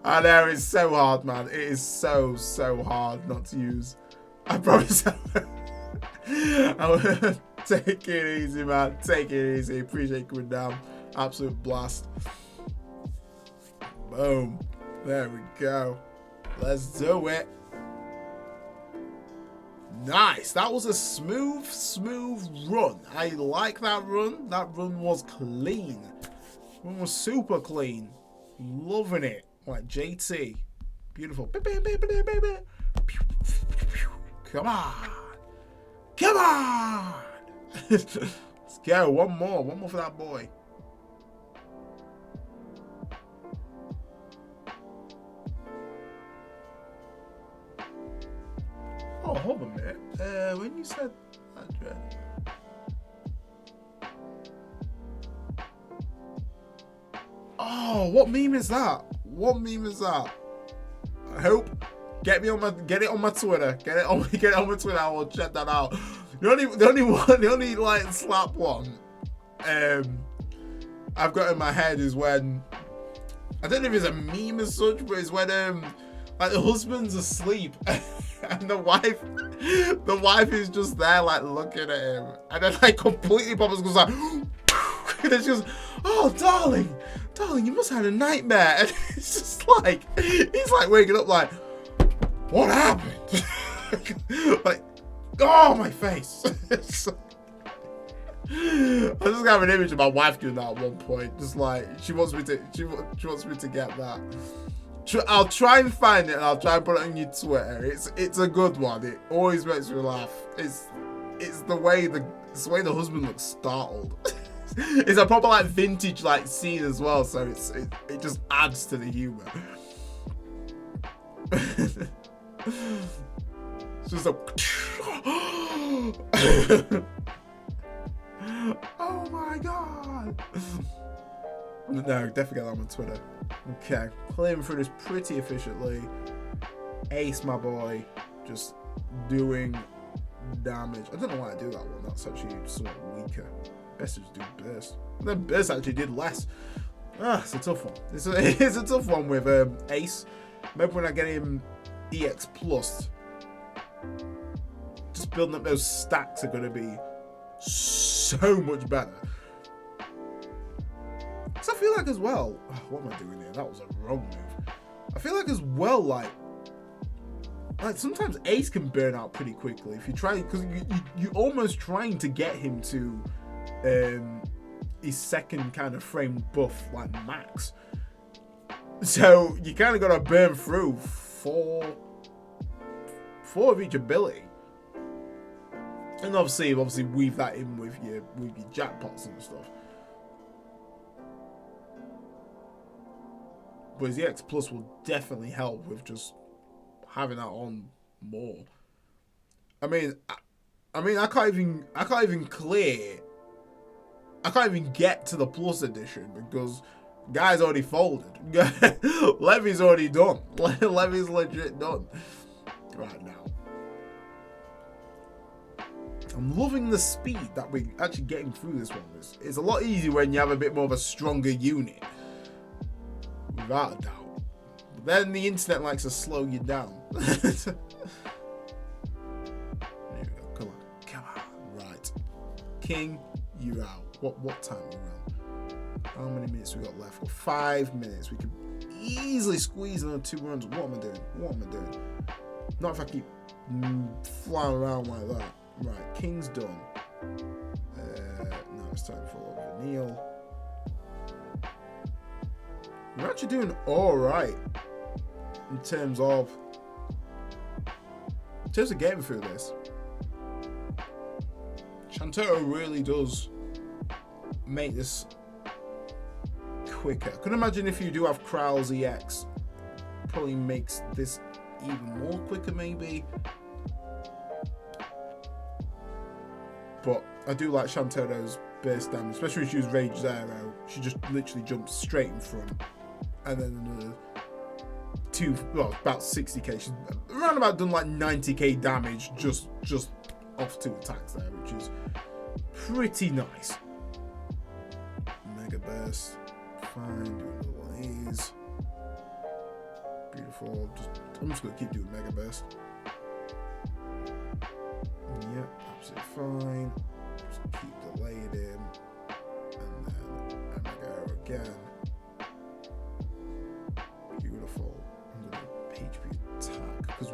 I know, it's so hard, man. It is so hard not to use. I promise I will. Take it easy, man. Take it easy. Appreciate you coming down. Absolute blast. Boom. There we go. Let's do it. Nice. That was a smooth run. I like that run. That run was clean. Run was super clean. Loving it. Like JT. Beautiful. Come on. Come on. Let's go. One more. One more for that boy. Oh, hold on a minute. When you said that dread. Oh, what meme is that? What meme is that? I hope. Get it on my Twitter. Get it on my Twitter. I will check that out. The only like slap one I've got in my head is when, I don't know if it's a meme as such, but it's when like the husband's asleep and the wife is just there like looking at him, and then like completely pops goes like and then she goes, oh darling, you must have had a nightmare. And it's just like he's like waking up like, what happened? Like, oh my face. I just got an image of my wife doing that at one point. Just like she wants me to get that. I'll try and find it and I'll try and put it on your Twitter. It's a good one. It always makes me laugh. It's the way the husband looks startled. It's a proper like vintage like scene as well, so it just adds to the humor. It's just a oh my god. No, definitely get that on Twitter. Okay, playing through this pretty efficiently. Ace, my boy, just doing damage. I don't know why I do that one. That's actually somewhat weaker. Best to just do burst. And then burst actually did less. It's a tough one. It's a tough one with Ace. Maybe when I get him EX plus, just building up those stacks are going to be so much better. So I feel like as well, what am I doing here? That was a wrong move. I feel like as well, like sometimes Ace can burn out pretty quickly if you try, because you're almost trying to get him to his second kind of frame buff, like max. So you kind of got to burn through four of each ability, and obviously weave that in with your jackpots and stuff. But his EX Plus will definitely help with just having that on more. I mean, I can't even get to the Plus edition because guy's already folded. Levy's already done. Levy's legit done right now. I'm loving the speed that we're actually getting through this one. It's a lot easier when you have a bit more of a stronger unit. Without a doubt. But then the internet likes to slow you down. There we go. Come on. Right. King, you're out. What time are we on? How many minutes we got left? Well, 5 minutes. We could easily squeeze another 2 runs. What am I doing? Not if I keep flying around like that. Right, King's done. Now it's time for Neil. we're actually doing all right in terms of getting through this. Shantotto really does make this quicker. I can imagine if you do have Kral's EX, probably makes this even more quicker maybe. But I do like Shantotto's burst damage, especially when she was Rage Zero. She just literally jumps straight in front. And then another about 60k. She's around about done like 90k damage just off 2 attacks there, which is pretty nice. Mega Burst. Fine, do another one of these. Beautiful. I'm just going to keep doing Mega Burst. Yep, absolutely fine. Just keep delayed in. And then Mega Arrow again. Beautiful. I'm going to HP attack. Because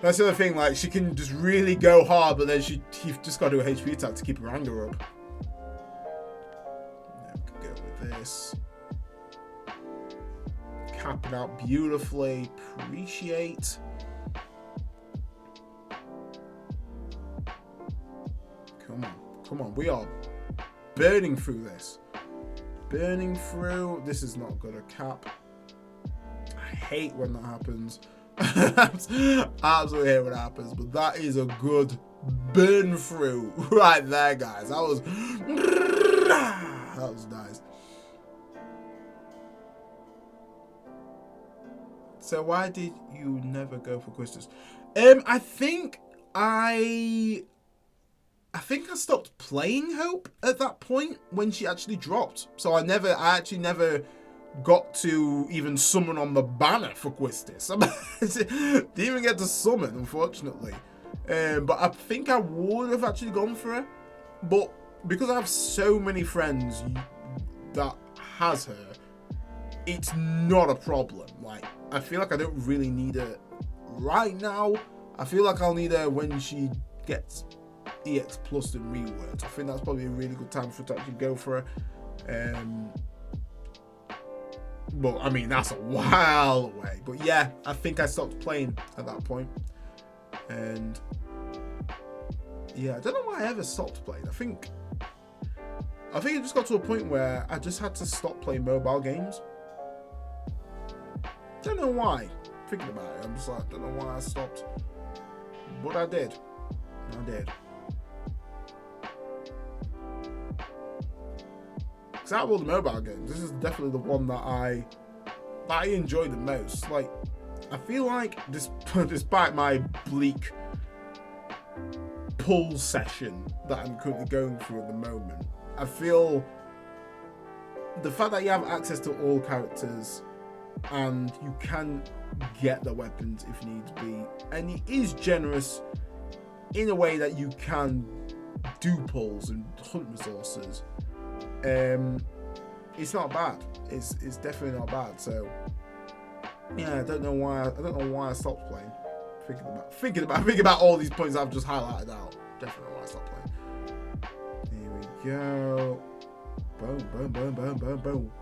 that's the other thing, like, she can just really go hard, but then you've just got to do a HP attack to keep her anger up. Then we can go with this. Cap it out beautifully. Appreciate. Come on, we are burning through this. Burning through. This is not good. A cap. I hate when that happens. Absolutely hate when it happens, but that is a good burn through right there, guys. That was nice. So why did you never go for Quistis? I think I stopped playing Hope at that point when she actually dropped. So I actually never got to even summon on the banner for Quistis. Didn't even get to summon, unfortunately. But I think I would have actually gone for her. But because I have so many friends that has her, it's not a problem. Like, I feel like I don't really need her right now. I feel like I'll need her when she gets EX Plus and reworked. I think that's probably a really good time for her to actually go for her. But I mean, that's a while away. But yeah, I think I stopped playing at that point. And yeah, I don't know why I ever stopped playing. I think it just got to a point where I just had to stop playing mobile games. Don't know why. Thinking about it, I'm just like, don't know why I stopped. But I did. Because out of all the mobile games, this is definitely the one that I enjoy the most. Like, I feel like despite my bleak pull session that I'm currently going through at the moment, I feel the fact that you have access to all characters and you can get the weapons if needs be, and he is generous in a way that you can do pulls and hunt resources. It's not bad. It's definitely not bad. So yeah, I don't know why I stopped playing. Thinking about all these points I've just highlighted out. Definitely why I stopped playing. Here we go. Boom.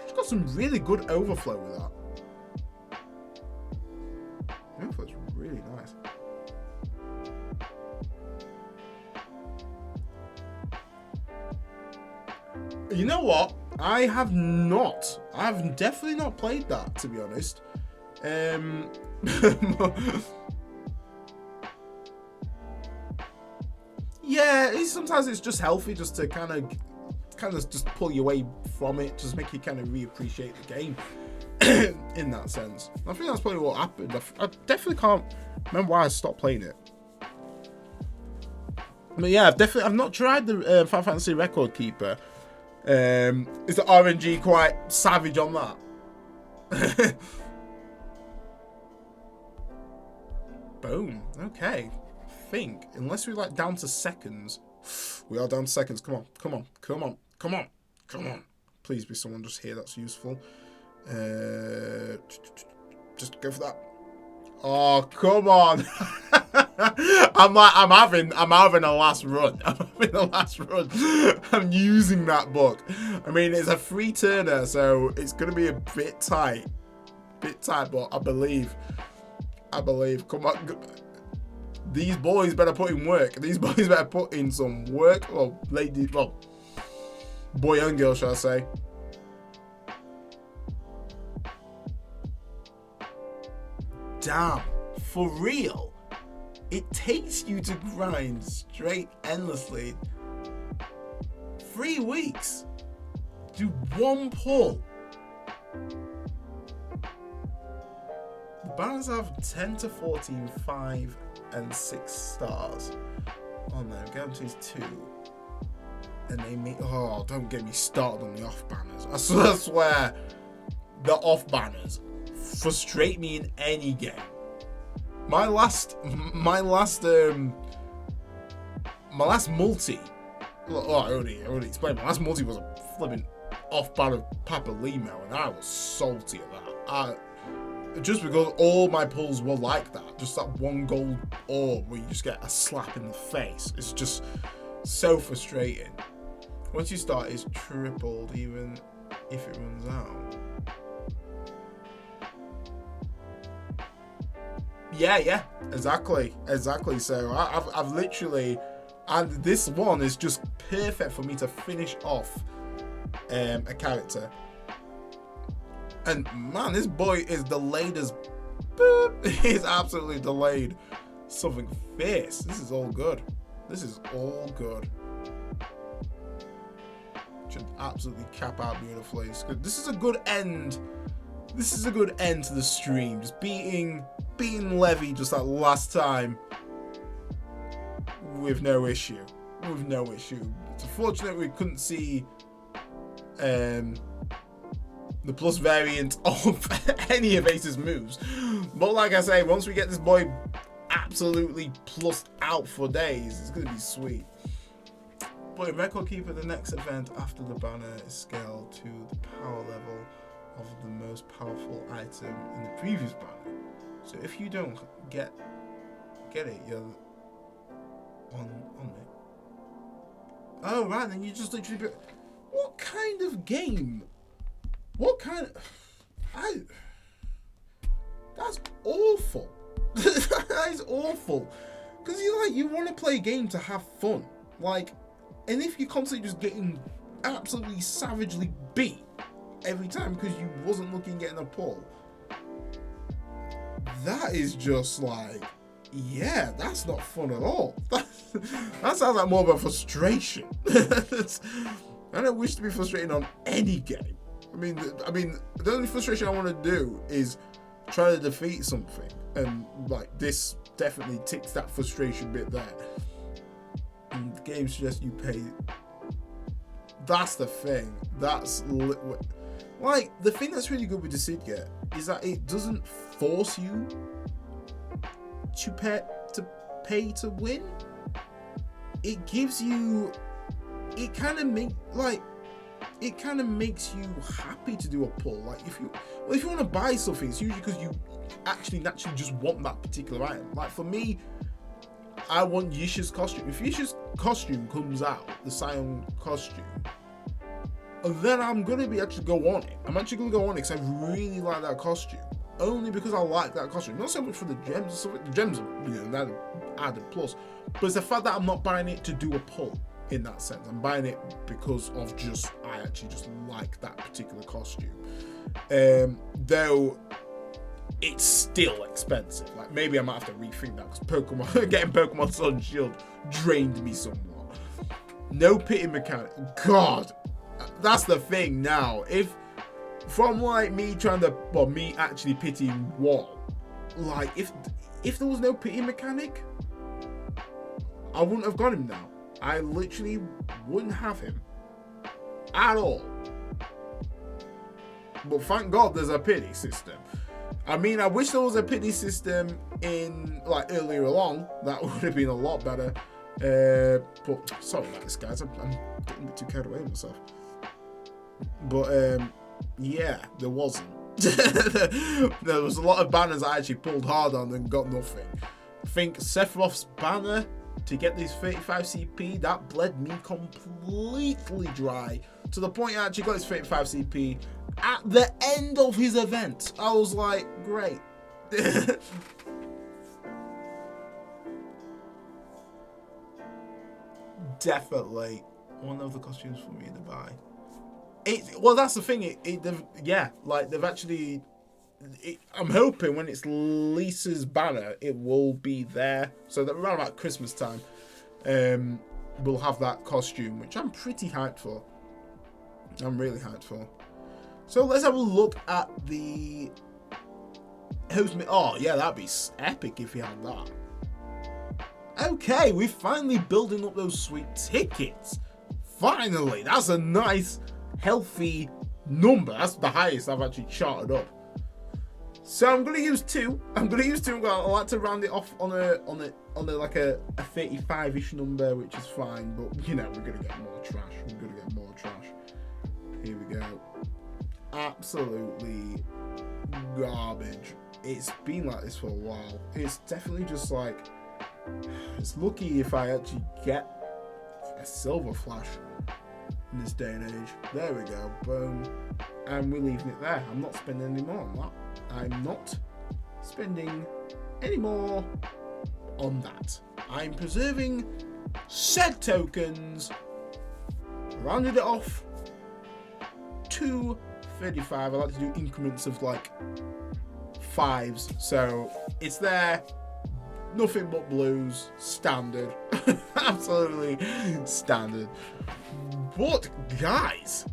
She's got some really good overflow with that. The overflow's really nice. You know what? I have definitely not played that, to be honest. Yeah, sometimes it's just healthy just to kind of just pull you away from it, just make you kind of reappreciate the game in that sense. I think that's probably what happened. I definitely can't remember why I stopped playing it. But yeah, I've not tried the Final Fantasy Record Keeper. Is the RNG quite savage on that? Boom. Okay. I think, unless we're like down to seconds. We are down to seconds. Come on. Please be someone just here that's useful. Just go for that. Oh, come on. I'm having a last run. in the last run. I'm using that book. I mean, it's a free turner, so it's going to be a bit tight. But I believe. Come on. These boys better put in work. These boys better put in some work. Well, boy and girl, shall I say. Damn, for real? It takes you to grind straight endlessly. 3 weeks. Do one pull. The banners have 10 to 14, 5 and 6 stars. Oh no, guarantees 2. And they meet. Oh, don't get me started on the off banners. I swear, the off banners frustrate me in any game. My last multi. Oh, I already explained. My last multi was a flipping off banner Papa Limo, and I was salty at that. Just because all my pulls were like that. Just that one gold orb where you just get a slap in the face. It's just so frustrating. Once you start, it's tripled even if it runs out. Yeah, exactly. So I've literally, and this one is just perfect for me to finish off a character. And man, this boy is delayed as boop. He's absolutely delayed. Something fierce. This is all good. Should absolutely cap out beautifully. It's good. This is a good end. This is a good end to the stream. Just beating Levy just that last time with no issue. It's unfortunate we couldn't see the plus variant of any of Ace's moves. But like I say, once we get this boy absolutely plus out for days, it's going to be sweet. But Record Keeper, the next event after the banner is scaled to the power level of the most powerful item in the previous banner. So if you don't get it, you're on it. Oh right, then you just literally what kind of game? That's awful. That is awful. Because you want to play a game to have fun. And if you're constantly just getting absolutely savagely beat every time because you wasn't looking getting a pull, that is just that's not fun at all. That sounds like more of a frustration. I don't wish to be frustrated on any game. I mean, the only frustration I want to do is try to defeat something, and this definitely ticks that frustration bit there. And the game suggests you pay. That's the thing. That's the thing that's really good with the Sidget is that it doesn't force you to pay to win. It gives you. It kind of makes you happy to do a pull. If you want to buy something, it's usually because you actually naturally just want that particular item. For me, I want Yisha's costume. If Yisha's costume comes out, the Scion costume, then I'm gonna actually go on it. I'm actually gonna go on it because I really like that costume. Only because I like that costume. Not so much for the gems. The gems are that added plus, but it's the fact that I'm not buying it to do a pull. In that sense, I'm buying it because of I actually just like that particular costume. Though it's still expensive. Maybe I might have to rethink that because getting Pokemon Sun and Shield drained me somewhat. No pity mechanic. God, that's the thing now. If from me me actually pitying Wall, if there was no pity mechanic, I wouldn't have got him now. I literally wouldn't have him at all. But thank God there's a pity system. I mean, I wish there was a pity system in earlier along. That would have been a lot better. But sorry about this, guys. I'm getting a bit too carried away with myself. But yeah, there wasn't. There was a lot of banners I actually pulled hard on and got nothing. I think Sephiroth's banner to get this 35 CP, that bled me completely dry. To the point I actually got his 35 CP at the end of his event. I was like, great. Definitely one of the costumes for me to buy. Well, that's the thing. They've actually. I'm hoping when it's Lisa's banner, it will be there. So that around about Christmas time, we'll have that costume, which I'm pretty hyped for. I'm really hyped for. So let's have a look at the host. Oh yeah, that'd be epic if you had that. Okay, we're finally building up those sweet tickets. Finally, that's a nice, healthy number. That's the highest I've actually charted up. So I'm gonna use 2. I like to round it off on a like a 35-ish number, which is fine. But you know, we're gonna get more trash. Here we go. Absolutely garbage. It's been like this for a while. It's definitely just like, it's lucky if I actually get a silver flash in this day and age. There we go. Boom. And we're leaving it there. I'm not spending any more on that. I'm not spending any more on that. I'm preserving said tokens. Rounded it off to 35. I like to do increments of like 5s. So it's there. Nothing but blues. Standard. Absolutely standard. But guys,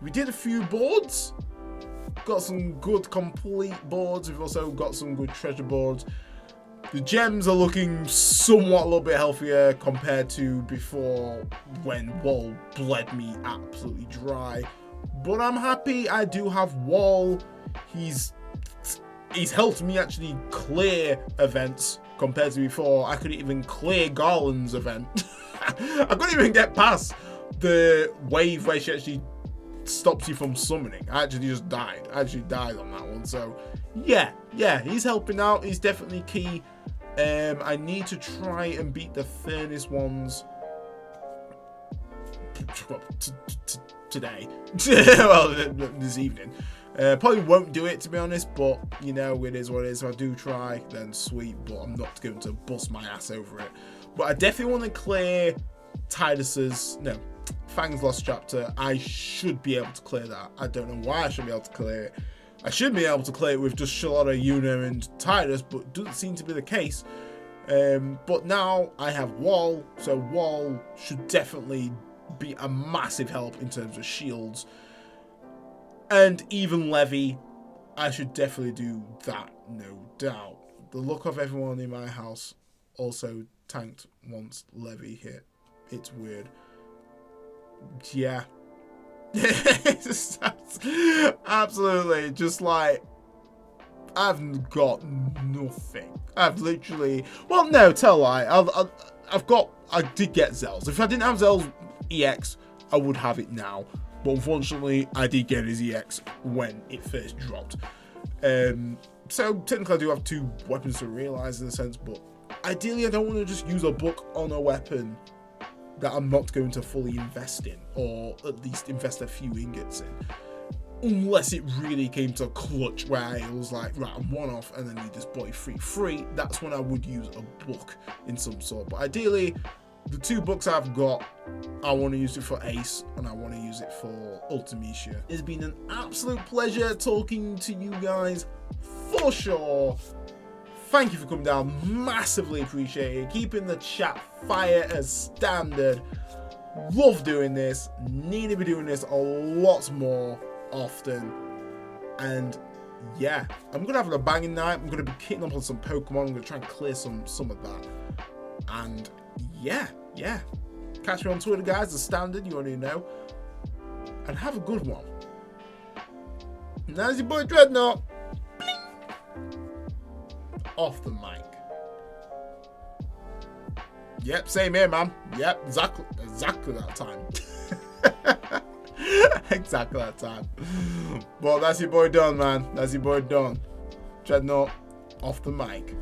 we did a few boards. Got some good complete boards. We've also got some good treasure boards. The gems are looking somewhat a little bit healthier compared to before, when Wall bled me absolutely dry. But I'm happy I do have Wall. He's helped me actually clear events compared to before. I couldn't even clear Garland's event. I couldn't even get past the wave where she actually stops you from summoning. I actually just died. I actually died on that one. So yeah, he's helping out. He's definitely key. I need to try and beat the furnace ones today. Well, this evening. Probably won't do it, to be honest, but you know, it is what it is. If I do try, then sweet, but I'm not going to bust my ass over it. But I definitely want to clear Fang's Lost Chapter. I should be able to clear that. I don't know why I should be able to clear it. I should be able to clear it with just Charlotta, Yuna, and Titus, but it doesn't seem to be the case. But now I have Wall, so Wall should definitely be a massive help in terms of shields. And even Levy, I should definitely do that, no doubt. The look of everyone in my house also tanked once Levy hit. It's weird. Yeah. Absolutely. Just like, I've got nothing. I've literally... Well, no, tell a lie. I did get Zell's. If I didn't have Zell's EX, I would have it now. But unfortunately, I did get his EX when it first dropped. So technically I do have 2 weapons to realize in a sense, but ideally I don't want to just use a book on a weapon that I'm not going to fully invest in, or at least invest a few ingots in. Unless it really came to clutch where I was like, right, I'm one off and I need this body free. That's when I would use a book in some sort. But ideally, the 2 books I've got, I want to use it for Ace and I want to use it for Ultimecia. It's been an absolute pleasure talking to you guys, for sure. Thank you for coming down, massively appreciated. Keeping the chat fire as standard. Love doing this, need to be doing this a lot more often. And yeah, I'm gonna have a banging night. I'm gonna be kicking up on some Pokemon. I'm gonna try and clear some of that. And yeah. Catch me on Twitter, guys, the standard, you already know. And have a good one. And that's your boy Dreadnought. Off the mic. Yep, same here, man. Yep, exactly that time. Exactly that time. Well, that's your boy done, man. That's your boy done. Dreadnought, off the mic.